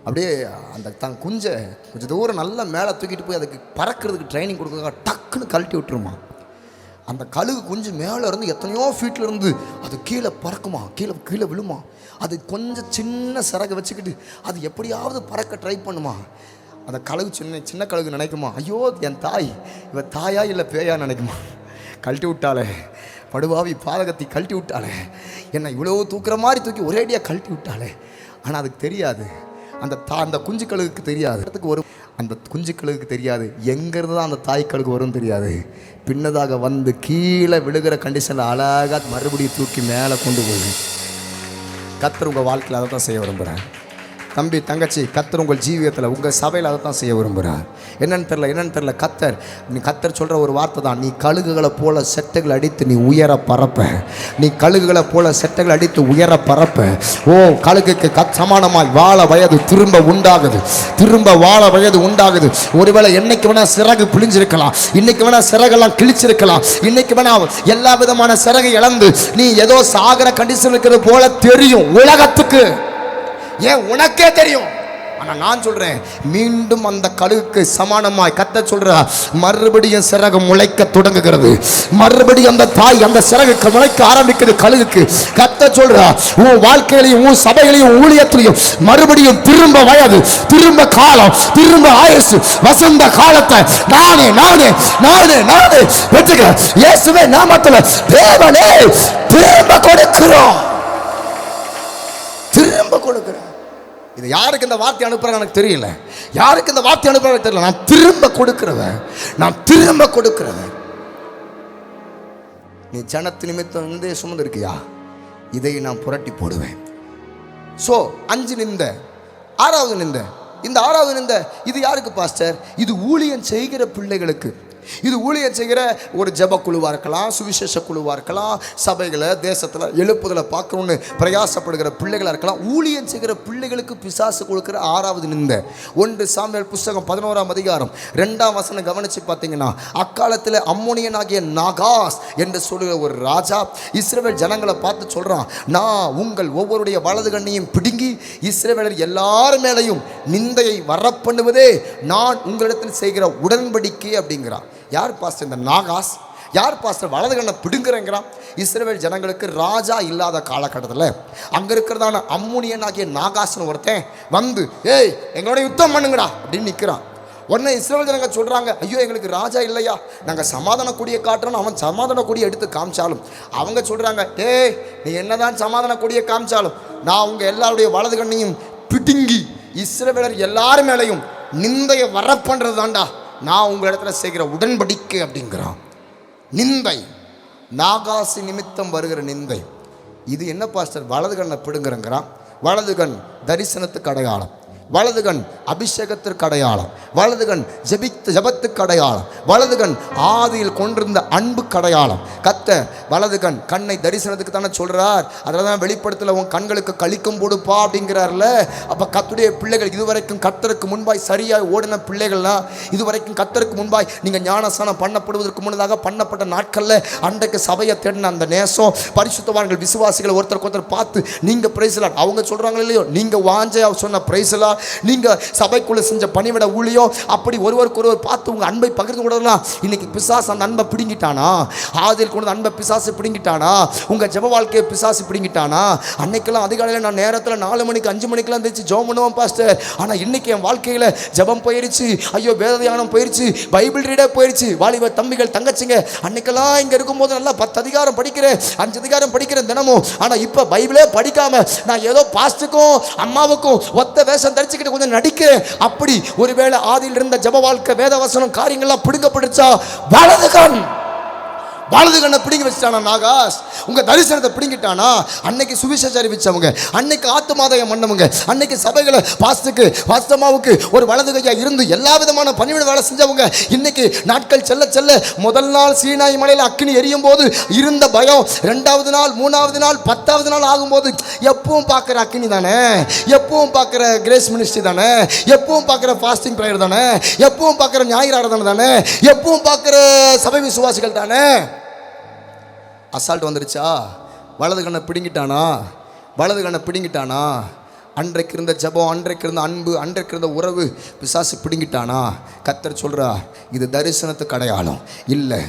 அப்படியே அந்த தான் குஞ்சை கொஞ்சம் தூரம் நல்லா மேலே தூக்கிட்டு போய் அதுக்கு பறக்கிறதுக்கு ட்ரைனிங் கொடுக்குறதுக்காக டக்குன்னு கழட்டி விட்டுருமா. அந்த கழுகு குஞ்சு மேலே இருந்து எத்தனையோ ஃபீட்டில் இருந்து அது கீழே பறக்குமா, கீழே கீழே விழுமா. அது கொஞ்சம் சின்ன சிறகை வச்சுக்கிட்டு அது எப்படியாவது பறக்க ட்ரை பண்ணுமா. அந்த கழுகு சின்ன கழுகு நினைக்குமா, ஐயோ என் தாய் இவ தாயா இல்லை பேயா நினைக்குமா. கழட்டி விட்டாலே படுவாவி பாதகத்தை கழட்டி விட்டாலே, என்னை இவ்வளோ தூக்குற மாதிரி தூக்கி ஒரேடியாக கழட்டி விட்டாலே. ஆனால் அதுக்கு தெரியாது, அந்த குஞ்சு கழுகுக்கு தெரியாது, அதுக்கு வரும், அந்த குஞ்சு கழுகுக்கு தெரியாது எங்கேருந்து தான் அந்த தாய் கழுகு வரும் தெரியாது. பின்னதாக வந்து கீழே விழுகிற கண்டிஷனில் அழகாக மறுபடியும் தூக்கி மேலே கொண்டு போகுது. கர்த்தர் உங்கள் வாழ்க்கையில் அதை தான் செய்ய விரும்புகிறேன். தம்பி தங்கச்சி, கர்த்தர் உங்கள் ஜீவியத்தில் உங்கள் சபையில் அதை தான் செய்ய விரும்புகிறார். என்னன்னு தெரில கர்த்தர் சொல்கிற ஒரு வார்த்தை தான், நீ கழுகுகளை போல செட்டைகள் அடித்து நீ உயர பறப்ப, நீ கழுகுகளை போல செட்டைகள் அடித்து உயர பறப்ப. ஓ கழுகுக்கு சமானமாய் வாழ வயது திரும்ப உண்டாகுது, திரும்ப வாழ வயது உண்டாகுது. ஒருவேளை என்னைக்கு வேணா சிறகு பிழிஞ்சிருக்கலாம், இன்னைக்கு வேணா சிறகெல்லாம் கிழிச்சிருக்கலாம், இன்னைக்கு வேணா எல்லா விதமான சிறகை இழந்து நீ ஏதோ சாகர கண்டிஷன் இருக்கிறது போல தெரியும் உலகத்துக்கு, ஏன் உனக்கே தெரியும். ஆனா நான் சொல்றேன், மீண்டும் அந்த கழுகுக்கு சமானமாய் கர்த்தர் சொல்றார், மறுபடியும் சிறகு முளைக்க தொடங்குகிறது, மறுபடியும் அந்த தாய் அந்த சிறகு முளைக்க ஆரம்பிக்கிறது கழுகுக்கு. கர்த்தர் சொல்றார், உன் வாழ்க்கையிலையும் உன் சபையிலையும் ஊழியத்திலையும் மறுபடியும் திரும்ப வயது, திரும்ப காலம், திரும்ப ஆயுசு, வசந்த காலத்தை நானே நானே நானே நானே பெற்றுக்கிறேன். இயேசுவே நாமத்தில் தேவனே திரும்ப கொடுக்கிறோம், திரும்ப கொடுக்கிறேன். இது யாருக்கு இந்த வார்த்தை அனுப்புறாங்க எனக்கு தெரியல, யாருக்கு இந்த வார்த்தை அனுப்புறாங்க தெரியல. நான் திரும்ப கொடுக்கிறவன், நான் திரும்ப கொடுக்கிறவன். நீ ஜனத்து நிமித்தம் நிந்தையை சுமந்து இருக்கியா, இதை நான் புரட்டி போடுவேன். ஸோ 5 நிந்த, 6வது நிந்த. இந்த 6வது நிந்த இது யாருக்கு பாஸ்டர்? இது ஊழியம் செய்கிற பிள்ளைகளுக்கு. இது ஊழியம் செய்கிற ஒரு ஜப குழுவாக இருக்கலாம், சுவிசேஷ குழுவாக இருக்கலாம், சபைகளை தேசத்தில் எழுப்புதலை பார்க்கணுன்னு பிரயாசப்படுகிற பிள்ளைகளாக இருக்கலாம். ஊழியம் செய்கிற பிள்ளைகளுக்கு பிசாசு கொடுக்குற 6வது நிந்த. 1 சாமுவேல் புஸ்தகம் 11ஆம் அதிகாரம் 2ஆம் வசனம் கவனித்து பார்த்தீங்கன்னா, அக்காலத்தில் அம்மோனியனாகிய நாகாஸ் என்று சொல்லுகிற ஒரு ராஜா இஸ்ரவேல் ஜனங்களை பார்த்து சொல்கிறான், நான் உங்கள் ஒவ்வொருடைய வலது கண்ணையும் பிடுங்கி இஸ்ரவேலர் எல்லார் மேலையும் நிந்தையை வரப்பண்ணுவதே நான் உங்களிடத்தில் செய்கிற உடன்படிக்கை அப்படிங்கிறான். யார் பாஸ்டர் இந்த நாகாஸ்? யார் பாஸ்டர் வலது கண்ணை பிடுங்குறேங்கிறான்? இஸ்ரவேல் ஜனங்களுக்கு ராஜா இல்லாத காலகட்டத்தில் அங்கே இருக்கிறதான அம்மோனியனாகிய நாகாஸ்னு ஒருத்தன் வந்து, ஏய் எங்களோட யுத்தம் பண்ணுங்கடா அப்படின்னு நிற்கிறான். உடனே இஸ்ரவேல் ஜனங்க சொல்கிறாங்க, ஐயோ எங்களுக்கு ராஜா இல்லையா, நாங்கள் சமாதான கொடியை காட்டுறோன்னு அவன் சமாதான கொடியை எடுத்து காமிச்சாலும் அவங்க சொல்கிறாங்க, ஏய் நீ என்னதான் சமாதான கொடியை காமிச்சாலும் நான் உங்கள் எல்லாருடைய வலது கண்ணையும் பிடுங்கி இஸ்ரவேலர் எல்லார் மேலையும் நிந்தையை வரப்பண்றது தான்டா நான் உங்கள் இடத்துல செய்கிற உடன்படிக்கை அப்படிங்கிறான். நிந்தை, நாகாசி நிமித்தம் வருகிற நிந்தை. இது என்ன பாஸ்டர்? வலது கண்ணை பிடுங்குறங்கிறான். வலது கண் தரிசனத்துக்கு அடையாளம், வலது கண் அபிஷேகத்திற்கு அடையாளம், வலது கண் ஜபத்துக்கு அடையாளம், வலது கண் ஆதியில் கொண்டிருந்த அன்புக்கு அடையாளம். வலது கண் கண்ணை தரிசனத்துக்கு தானே சொல்கிறார். அதில் தான் வெளிப்படுத்தல உன் கண்களுக்கு கழிக்கும் போடுப்பா அப்படிங்கிறார்ல. அப்போ கர்த்தருடைய பிள்ளைகள், இதுவரைக்கும் கர்த்தருக்கு முன்பாய் சரியாய் ஓடின பிள்ளைகள்லாம், இதுவரைக்கும் கர்த்தருக்கு முன்பாய் நீங்கள் ஞானஸ்நானம் பண்ணப்படுவதற்கு முன்னதாக பண்ணப்பட்ட நாட்களில் அன்றைக்கு சபையை தேடின அந்த நேசம், பரிசுத்தவான்கள் விசுவாசிகள் ஒருத்தருக்கு ஒருத்தர் பார்த்து நீங்கள் பிரைஸ்லாட் அவங்க சொல்கிறாங்களோ இல்லையோ, நீங்கள் வாஞ்சையாக சொன்ன பிரைஸ்லாட், நீங்கள் சபைக்குள்ளே செஞ்ச பணிவிட ஊழியம், அப்படி ஒருவருக்கு ஒருவர் பார்த்து உங்கள் அன்பை பகிர்ந்து கொள்ளலாம். இன்னைக்கு பிசாசு அந்த அன்பை பிடுங்கிட்டானா? ஆதியில் கொண்டு அன்பை பிசாசு பிடுங்கிட்டானா? உங்கள் ஜெப வாழ்க்கையை பிசாசு பிடுங்கிட்டானா? அன்னைக்கெல்லாம் அதிகாலையில் நான் நேரத்தில் 4 மணிக்கு 5 மணிக்கெல்லாம் தெரிச்சு ஜெபம் பண்ணுவோம் பாஸ்டர். ஆனால் இன்னைக்கு என் வாழ்க்கையில் ஜெபம் போயிடுச்சு, ஐயோ வேத தியானம் போயிடுச்சு, பைபிள் ரீடே போயிடுச்சு. வாலிப தம்பிகள் தங்கச்சிங்க, அன்னைக்கெல்லாம் இங்கே இருக்கும்போது நல்லா 10 அதிகாரம் படிக்கிறேன், 5 அதிகாரம் படிக்கிறேன் தினமும். ஆனால் இப்போ பைபிளே படிக்காம நான் ஏதோ பாஸ்டுக்கும் அம்மாவுக்கும் ஒத்த வேஷம் தரிச்சுக்கிட்டு கொஞ்சம் நடிக்கிறேன். அப்படி ஒருவேளை ஆதியில் இருந்த ஜெப வாழ்க்கை, வேத வசனம், காரியங்கள்லாம் பிடுங்கப்படுச்சா? வலது கண்ணை பிடிங்கி வச்சுட்டானா நாகாஸ்? உங்கள் தரிசனத்தை பிடிங்கிட்டானா? அன்னைக்கு சுவிசேஷம் அறிவிச்சவங்க, அன்னைக்கு ஆத்துமாதாயம் பண்ணவங்க, அன்னைக்கு சபைகளை பாஸ்துக்கு பாஸ்தமாவுக்கு ஒரு வலது கையா இருந்து எல்லா விதமான பணிவிட வேலை செஞ்சவங்க, இன்னைக்கு நாட்கள் செல்ல செல்ல முதல் நாள் சீனாய் மலையில் அக்கினி எரியும் போது இருந்த பயம் 2வது நாள் 3வது நாள் 10வது நாள் ஆகும்போது எப்பவும் பார்க்குற அக்கினி தானே, எப்பவும் பார்க்குற கிரேஸ் மினிஸ்ட்ரி தானே, எப்பவும் பார்க்குற ஃபாஸ்டிங் ப்ரேயர் தானே, எப்பவும் பார்க்குற ஞாயிறு ஆராதனை தானே, எப்பவும் பார்க்குற சபை விசுவாசிகள் தானே. அசால்ட் வந்துருச்சா? வலது கண்ணை பிடுங்கிட்டானா? வலது கண்ணை பிடுங்கிட்டானா? அன்றைக்கு இருந்த ஜபம், அன்றைக்கு இருந்த அன்பு, அன்றைக்கு இருந்த உறவு பிசாசு பிடுங்கிட்டானா? கர்த்தர் சொல்கிறார், இது தரிசனத்துக்கு அடையாளம் இல்லை.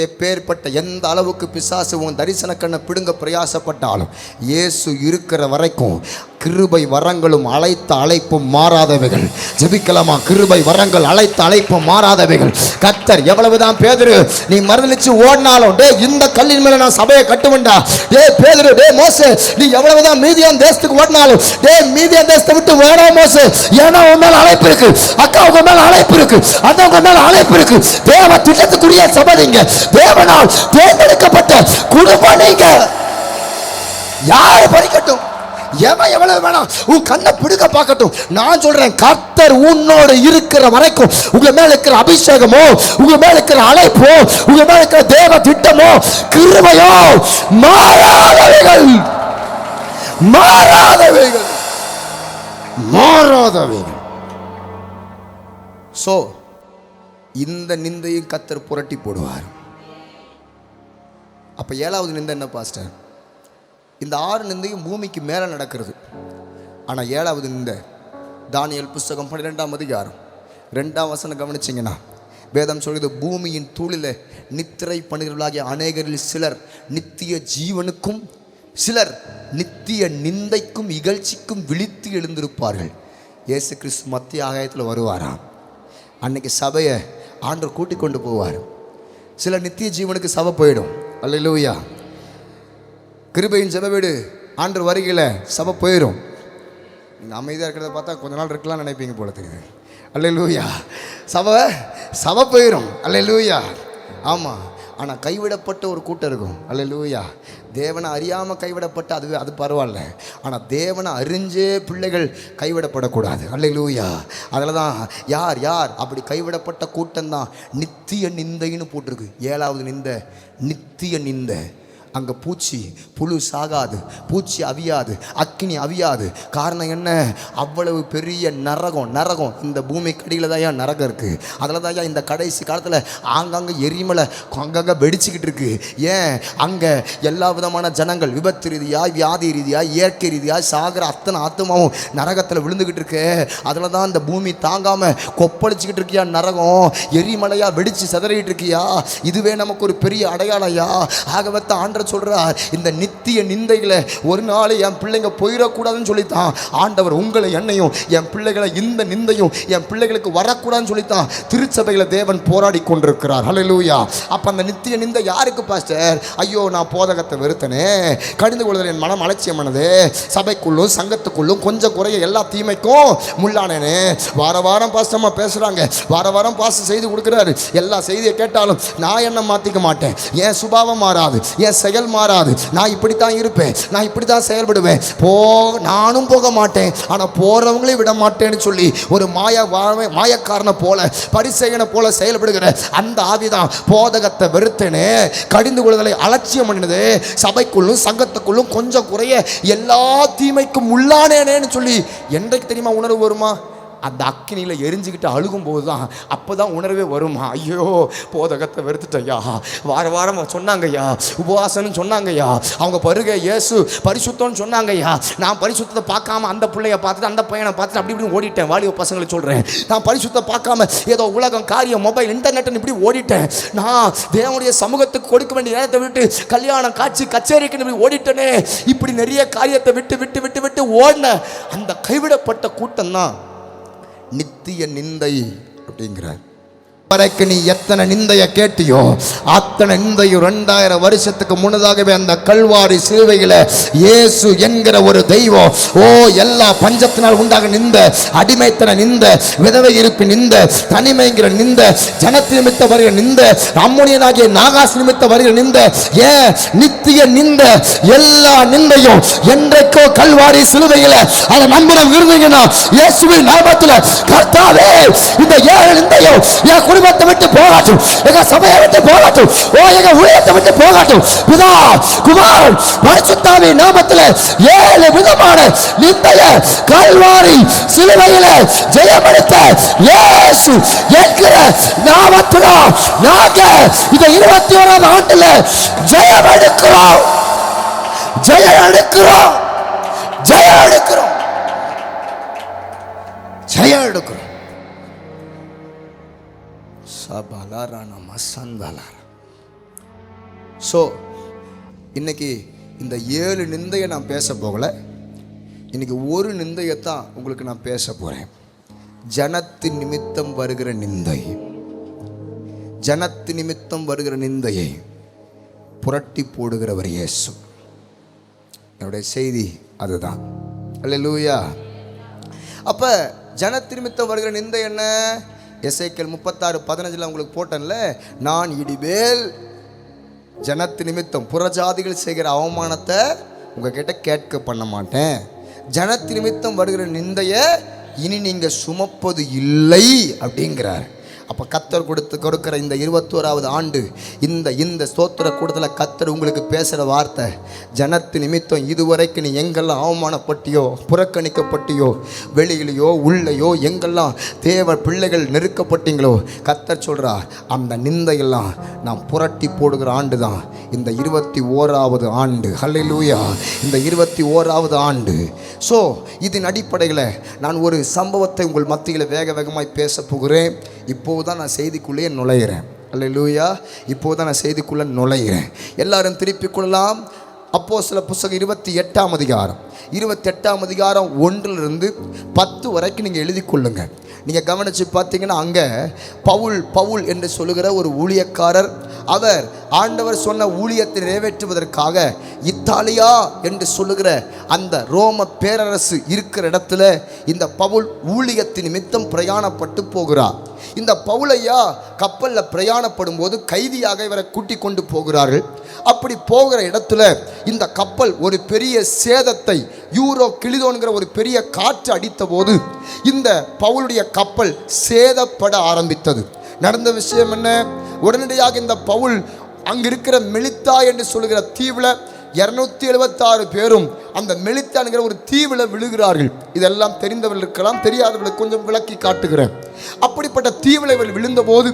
எப்பேற்பட்ட எந்த அளவுக்கு பிசாசு உன் தரிசன கண்ணை பிடுங்க பிரயாசப்பட்டாலும் இயேசு இருக்கிற வரைக்கும் கிருபை வரங்களும் அழைத்த அழைப்பும் மாறாதவைகள். ஜெபிக்கலாமா? கிருபை வரங்கள் அழைத்த அழைப்பும் மாறாதவைகள். கர்த்தர் எவ்வளவுதான் பேதுரு நீ மறுதலிச்சு ஓடினாலும், டே இந்த கல்லின் மேல நான் சபையை கட்டுவேன்டா, டே பேதுரு, டே மோசே நீ எவ்வளவுதான் மீதியான் தேசத்துக்கு ஓடினாலும், டே மீதியான் தேசத்தை விட்டு வேணா மோசே, ஏன்னா உன் மேல அழைப்பு இருக்கு, அக்கா உங்க மேல அழைப்பு இருக்கு, அண்ணா உங்க மேல அழைப்பு இருக்கு. தேவ திட்டத்துக்குரிய சபை நீங்க, தேவனால் தேர்ந்தெடுக்கப்பட்ட குடும்பம் நீங்க. யாரு பறிக்கட்டும், எவன் எவ்வளவு வேணாம் உன் கண்ணை பிடுங்க பார்க்கட்டும், நான் சொல்றேன் கர்த்தர் உன்னோடு இருக்கிற வரைக்கும் உங்க மேல இருக்கிற அபிஷேகமோ, உங்க மேல இருக்கிற அழைப்போ, உங்க மேல இருக்கிற தேவ திட்டமோ, கிருபையோ மாறாதவைகள், மாறாதவைகள், மாறாதவைகள். சோ இந்த நிந்தையும் கர்த்தர் புரட்டி போடுவார். அப்ப 7வது நிந்தை என்ன பாஸ்டர்? இந்த 6 நிந்தையும் பூமிக்கு மேலே நடக்கிறது. ஆனால் 7வது நிந்தை தானியேல் புஸ்தகம் 12ஆம் அதிகாரம் 2ஆம் வசனம் கவனிச்சிங்கன்னா வேதம் சொல்கிறது, பூமியின் தூளில் நித்திரை பண்ணுகிறவர்களாகிய அநேகரில் சிலர் நித்திய ஜீவனுக்கும் சிலர் நித்திய நிந்தைக்கும் இகழ்ச்சிக்கும் விழித்து எழுந்திருப்பார்கள். இயேசு கிறிஸ்து மத்திய ஆகாயத்தில் வருவாராம். அன்னைக்கு சபையை ஆண்டவர் கூட்டிக் கொண்டு போவார். சில நித்திய ஜீவனுக்கு சபை போயிடும். அல்லேலூயா. கிருபையின் ஜெப வீடு ஆண்டவர் வருகையில் சபை போயிடும். நீங்கள் அமைதியாக இருக்கிறத பார்த்தா கொஞ்ச நாள் இருக்கலாம்னு நினைப்பீங்க போல தெரியுது. அல்லேலூயா. சபை போயிடும். அல்லேலூயா. ஆமாம். ஆனால் கைவிடப்பட்ட ஒரு கூட்டம் இருக்கும். அல்லேலூயா. தேவனை அறியாமல் கைவிடப்பட்ட அது பரவாயில்ல. ஆனால் தேவனை அறிஞ்சே பிள்ளைகள் கைவிடப்படக்கூடாது. அல்லேலூயா. அதில் தான் யார் அப்படி கைவிடப்பட்ட கூட்டம்தான் நித்திய நிந்தைன்னு போட்டிருக்கு. 7வது நிந்தை நித்திய நிந்தை. அங்கே பூச்சி புழு சாகாது, பூச்சி அவியாது, அக்கினி அவியாது. காரணம் என்ன? அவ்வளவு பெரிய நரகம் இந்த பூமி கடியில் தான் ஏன் நரகம் இருக்குது. அதில் தான் ஏன் இந்த கடைசி காலத்தில் ஆங்காங்கே எரிமலை அங்கங்கே வெடிச்சுக்கிட்டு இருக்கு. ஏன்? அங்கே எல்லா விதமான ஜனங்கள் விபத்து ரீதியாக, வியாதி ரீதியாக, இயற்கை ரீதியாக சாகிற அத்தனை ஆத்மாவும் நரகத்தில் விழுந்துக்கிட்டு இருக்கு. அதில் தான் இந்த பூமி தாங்காமல் கொப்பளிச்சுக்கிட்டு இருக்கியா நரகம், எரிமலையாக வெடித்து சிதறிக்கிட்டு இருக்கியா. இதுவே நமக்கு ஒரு பெரிய அடையாளையா. ஆகவே ஆண்டவர் சொல்றார், இந்த நித்திய நிந்தைகளை ஒரு நாள் என் பிள்ளைங்க போயிடக்கூடாதுன்னு சொல்லித்தான் ஆண்டவர் உங்களை என்னையும் என் பிள்ளைகளை இந்த நிந்தையும் என் பிள்ளைகளுக்கு வரக்கூடாதுன்னு சொல்லித்தான் திருச்சபையில தேவன் போராடி கொண்டிருக்கிறார். ஹல்லேலூயா. அப்ப அந்த நித்திய நிந்தை யாருக்கு பாஸ்டர்? ஐயோ நான் போதகத்தை வெறுத்தனே, கடிந்து கொள்வதில் என் மனம் அலட்சியமானது, சபைக்குள்ளும் சங்கத்துக்குள்ளும் கொஞ்சம் குறைய எல்லா தீமைக்கும் முள்ளானேனே. வாரம் பாஸ்டமா பேசுறாங்க, வாரம் பாஸ்டர் செய்தி கொடுக்குறாரு. எல்லா செய்தியை கேட்டாலும் நான் என்ன மாத்திக்க மாட்டேன், என் சுபாவம் மாறாது, என் செயல் மாறாது, நான் இப்படித்தான் இருப்பேன், நான் இப்படித்தான் செயல்படுவேன், நானும் போக மாட்டேன், ஆனா போறவங்களே விட மாட்டேன்னு சொல்லி ஒரு மாயக்காரனை போல பரிசேயனை போல செயல்படுகிற அந்த ஆவிதான் போதகத்தை வெறுத்தேனே, கடிந்து கொள்வதை அலட்சியம் பண்ணினது, சபைக்குள்ளும் சங்கத்துக்குள்ளும் கொஞ்சம் குறைய எல்லா தீமைக்கும் உள்ளானேனேன்னு சொல்லி என்றைக்கு தெரியுமா உணர்வு வருமா? அந்த அக்கினியில் எரிஞ்சுக்கிட்டு அழுகும் போது தான் அப்போ தான் உணர்வே வருமா. ஐயோ போதகத்தை வெறுத்துட்டையா, வாரம் சொன்னாங்கய்யா, உபவாசம்னு சொன்னாங்கய்யா, அவங்க பருகை இயேசு பரிசுத்தம்னு சொன்னாங்கய்யா, நான் பரிசுத்தத்தை பார்க்காம அந்த பிள்ளைய பார்த்துட்டு அந்த பையனை பார்த்துட்டு அப்படி இப்படி ஓடிட்டேன். வாலிப பசங்களை சொல்கிறேன், நான் பரிசுத்தை பார்க்காம ஏதோ உலகம் காரியம் மொபைல் இன்டர்நெட்னு இப்படி ஓடிட்டேன். நான் தேவனுடைய சமூகத்துக்கு கொடுக்க வேண்டிய நேரத்தை விட்டு கல்யாணம் காட்சி கச்சேரிக்குன்னு இப்படி ஓடிட்டேனே. இப்படி நிறைய காரியத்தை விட்டு விட்டு விட்டு விட்டு ஓடின அந்த கைவிடப்பட்ட கூட்டம் தான் நித்திய நிந்தை அப்படிங்கிறார். வரைக்கும் நீ எத்தனை நிந்தைய கேட்டியோ அத்தனை நிந்தையும் 2000 வருஷத்துக்கு முன்னதாகவே அந்த கல்வாரி சிலுவையில இயேசு என்கிற ஒரு தெய்வம், எல்லா பஞ்சத்தினால் உண்டாக நிந்த, அடிமைத்தன நிந்த, விதவை இருப்பு நிந்த, தனிமைங்கிற நிந்த, ஜனத்து நிமித்த வருகிற நிந்த, அம்முனியனாகிய நாகாஸ் நிமித்த வருகிற நிந்த, நித்திய நிந்த, எல்லா நிந்தையும் என்றைக்கோ கல்வாரி சிலுவையில அதை நம்புறோம் இருந்தீங்கன்னா இயேசுவின் நாமத்தில் கர்த்தாவே இந்த 7 நிந்தையும் என் குடும்பத்தை விட்டு போகட்டும், எங்க சபையை விட்டு போகட்டும், எங்க ஊழியத்தை விட்டு போகட்டும். பிதா குமாரன் பரிசுத்தாவின் நாமத்தில் 7 விதமான நிந்தைய கல்வாரி சிலுவையில ஜெயமெடுத்த இயேசு என்கிற நாமத்தில் நாங்க இந்த 21ஆம் ஆண்டுல ஜெயமெடுக்கிறோம், ஜெயமெடுக்கிறோம், ஜெயமெடுக்கிறோம், ஜெயமெடுக்கிறோம். ஸோ இன்னைக்கு இந்த 7 நிந்தையை நான் பேச போகல. இன்னைக்கு ஒரு நிந்தையத்தான் உங்களுக்கு நான் பேச போறேன். ஜனத்தின் நிமித்தம் வருகிற நிந்தை, ஜனத்தின் நிமித்தம் வருகிற நிந்தையை புரட்டி போடுகிறவர் இயேசு. என்னுடைய செய்தி அதுதான். அல்லேலூயா. அப்ப ஜனத்தின் நிமித்தம் வருகிற நிந்தை என்ன? எசேக்கியேல் 36:15 உங்களுக்கு போட்டேன்ல, நான் இடிவேல் ஜனத்து நிமித்தம் புறஜாதிகள் செய்கிற அவமானத்தை உங்ககிட்ட கேட்க பண்ண மாட்டேன். ஜனத்து நிமித்தம் வருகிற நிந்தைய இனி நீங்க சுமப்பது இல்லை அப்படிங்கிறார். அப்போ கத்தர் கொடுக்கிற இந்த 21வது ஆண்டு இந்த ஸ்தோத்திர கூட்டத்தில் கத்தர் உங்களுக்கு பேசுகிற வார்த்தை, ஜனத்து நிமித்தம் இதுவரைக்கும் நீ எங்கெல்லாம் அவமானப்பட்டியோ, புறக்கணிக்கப்பட்டியோ, வெளியிலையோ உள்ளேயோ எங்கெல்லாம் தேவ பிள்ளைகள் நெருக்கப்பட்டீங்களோ, கத்தர் சொல்கிறார் அந்த நிந்தையெல்லாம் நான் புரட்டி போடுகிற ஆண்டு தான் இந்த 21வது ஆண்டு. ஹல்லேலூயா. இந்த 21வது ஆண்டு. ஸோ இதன் அடிப்படையில் நான் ஒரு சம்பவத்தை உங்கள் மத்தியில் வேகமாய் பேச போகிறேன். இப்போதான் நான் செய்திக்குள்ளேயே நுழைகிறேன். அல்லேலூயா. இப்போதான் நான் செய்திக்குள்ளே நுழைகிறேன். எல்லாரும் திருப்பிக் கொள்ளலாம். அப்போஸ்தலர் புத்தகம் 28ஆம் அதிகாரம் 1 10 வரைக்கும் நீங்கள் எழுதி கொள்ளுங்க. நீங்கள் கவனித்து பார்த்தீங்கன்னா அங்கே பவுல் என்று சொல்லுகிற ஒரு ஊழியக்காரர் அவர் ஆண்டவர் சொன்ன ஊழியத்தை நிறைவேற்றுவதற்காக இத்தாலியா என்று சொல்லுகிற அந்த ரோம பேரரசு இருக்கிற இடத்துல இந்த பவுல் ஊழியத்தின் நிமித்தம் பிரயாணப்பட்டு போகிறார். இந்த பவுலையா கப்பலில் பிரயாணப்படும் போது கைதியாக இவரை கூட்டி கொண்டு போகிறார்கள். அப்படி போகிற இடத்துல இந்த கப்பல் ஒரு பெரிய சேதத்தை, யூரோ கிளிதோன்கிற ஒரு பெரிய காற்று அடித்த போது இந்த பவுலுடைய கப்பல் சேதப்பட ஆரம்பித்தது. நடந்த விஷயம் என்ன? உடனடியாக இந்த பவுல் அங்க இருக்கிற மெலித்தா என்று சொல்லுகிற தீவில் 276 பேரும் அந்த மெலித்தா என்கிற ஒரு தீவில் விழுகிறார்கள். இதெல்லாம் தெரிந்தவர்கள் இருக்கலாம், தெரியாதவர்களுக்கு கொஞ்சம் விளக்கி காட்டுகிறேன். அப்படிப்பட்ட தீவில் இவர்கள் விழுந்த போது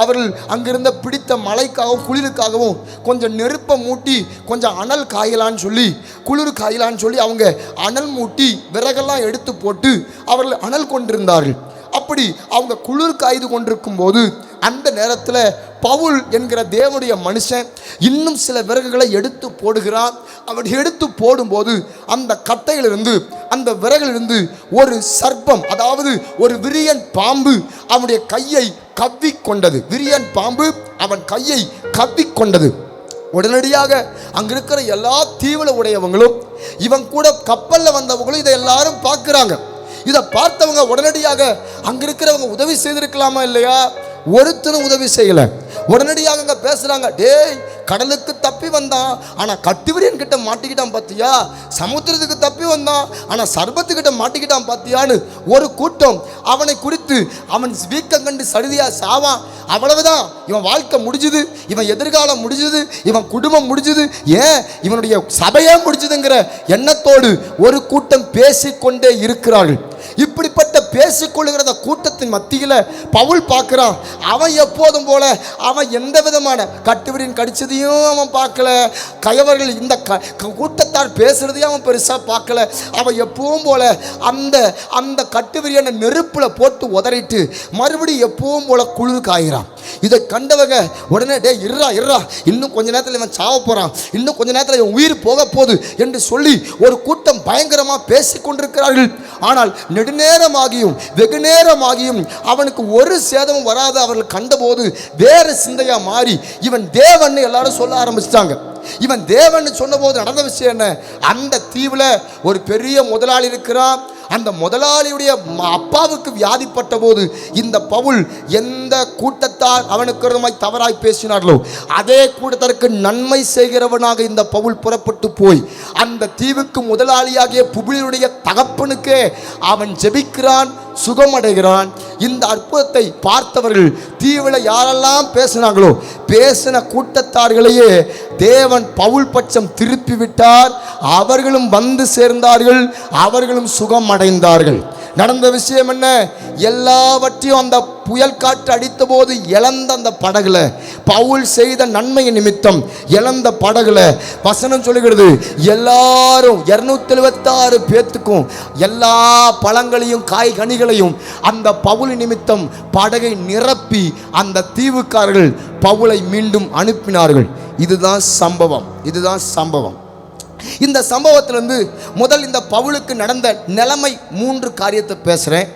அவர்கள் அங்கிருந்த பிடித்த மழைக்காகவும் குளிருக்காகவும் கொஞ்சம் நெருப்பை மூட்டி கொஞ்சம் அனல் காயலான்னு சொல்லி, குளிர் காயலான்னு சொல்லி அவங்க அனல் மூட்டி விறகெல்லாம் எடுத்து போட்டு அவர்கள் அனல் கொண்டிருந்தார்கள். அப்படி அவங்க குளிர் காய்து கொண்டிருக்கும் போது அந்த நேரத்தில் பவுல் என்கிற தேவனுடைய மனுஷன் இன்னும் சில விறகுகளை எடுத்து போடுகிறான். அவன் எடுத்து போடும்போது அந்த கட்டையிலிருந்து, அந்த விறகிலிருந்து ஒரு சர்ப்பம், அதாவது ஒரு விரியன் பாம்பு அவனுடைய கையை கவ்வி கொண்டது. விரியன் பாம்பு அவன் கையை கவ்வி கொண்டது. உடனடியாக அங்க இருக்கிற எல்லா தீவில உடையவங்களும், இவன் கூட கப்பல்ல வந்தவங்களும் இதை எல்லாரும் பார்க்கிறாங்க. இதை பார்த்தவங்க உடனடியாக அங்க இருக்கிறவங்க உதவி செய்திருக்கலாமா இல்லையா? ஒருத்தரும் உதவி செய்யல. உடனடியாக அங்க பேசுறாங்க, டேய், கடலுக்கு தப்பி வந்தான் ஆனா கட்டுவிரியன் கிட்ட மாட்டிக்கிட்டான் பாத்தியா, சமுத்திரத்துக்கு தப்பி வந்தான் ஆனா சர்பத்துக்கிட்ட மாட்டிக்கிட்டான் பாத்தியான்னு ஒரு கூட்டம் அவனை குறித்து, அவன் வீக்கம் கண்டு சடுதியா சாவான், அவ்வளவுதான், இவன் வாழ்க்கை முடிஞ்சுது, இவன் எதிர்காலம் முடிஞ்சுது, இவன் குடும்பம் முடிஞ்சுது, ஏன் இவனுடைய சபையே முடிஞ்சுதுங்கிற எண்ணத்தோடு ஒரு கூட்டம் பேசிக்கொண்டே இருக்கிறார்கள். இப்படிப்பட்ட பேசிக்கொள்ளுகிற கூட்டத்தின் மத்தியில் பவுல் பார்க்கிறான். அவன் எப்போதும் போல அவன் எந்த விதமான கட்டுவிரின் கடிச்சதையும் அவன் பார்க்கல, கயவர்கள் இந்த கூட்டத்தால் பேசுறதையும் அவன் பெருசாக பார்க்கல. அவன் எப்பவும் போல அந்த கட்டுவிரியான நெருப்பில் போட்டு உதறிட்டு மறுபடியும் எப்பவும் போல குளிர் காய்கிறான். இதை கண்டவங்க உடனே, டே இருறா, இன்னும் கொஞ்ச நேரத்தில் இவன் சாவ போறான், இன்னும் கொஞ்ச நேரத்தில் இவன் உயிர் போக போகுது என்று சொல்லி ஒரு கூட்டம் பயங்கரமாக பேசி கொண்டிருக்கிறார்கள். ஆனால் நெடுநேரமாகியும் வெகு நேரமாகியும் அவனுக்கு ஒரு சேதமும் வராத அவர்கள் கண்டபோது வேறு சிந்தையா மாறி இவன் தேவன் எல்லாரும் சொல்ல ஆரம்பிச்சிட்டாங்க. இவன் தேவன் சொன்ன போது நடந்த விஷயம் என்ன? அந்த தீவுல ஒரு பெரிய முதலாளி இருக்கிறான். அந்த முதலாளியுடைய அப்பாவுக்கு வியாதிப்பட்ட போது இந்த பவுல் எந்த கூட்டத்தார் அவனுக்கு தவறாய் பேசினார்களோ அதே கூட்டத்திற்கு நன்மை செய்கிறவனாக இந்த பவுல் புறப்பட்டு போய் அந்த தீவுக்கு முதலாளியாகிய புபிலியுடைய தகப்பனுக்கே அவன் ஜெபிக்கிறான், சுகமடைகிறான். இந்த அற்புதத்தை பார்த்தவர்கள் தீவில் யாரெல்லாம் பேசினாங்களோ பேசின கூட்டத்தார்களையே தேவன் பவுல் பட்சம் திருப்பி விட்டார். அவர்களும் வந்து சேர்ந்தார்கள், அவர்களும் சுகம் அடைந்தார்கள். நடந்த விஷயம் என்ன? எல்லாவற்றையும் அந்த புயல் காற்று அடித்த போது இழந்த அந்த படகுல, பவுல் செய்த நன்மை நிமித்தம் இழந்த படகுல வசனம் சொல்லுகிறது, எல்லாரும் 276 பேத்துக்கும் எல்லா பழங்களையும் காய் கனிகளையும் அந்த பவுல் நிமித்தம் படகை நிரப்பி அந்த தீவுக்காரர்கள் பவுலை மீண்டும் அனுப்பினார்கள். இதுதான் சம்பவம். இந்த சம்பவத்திலிருந்து முதல் இந்த பவுலுக்கு நடந்த நிலைமை 3 காரியத்தை பேசுறேன்.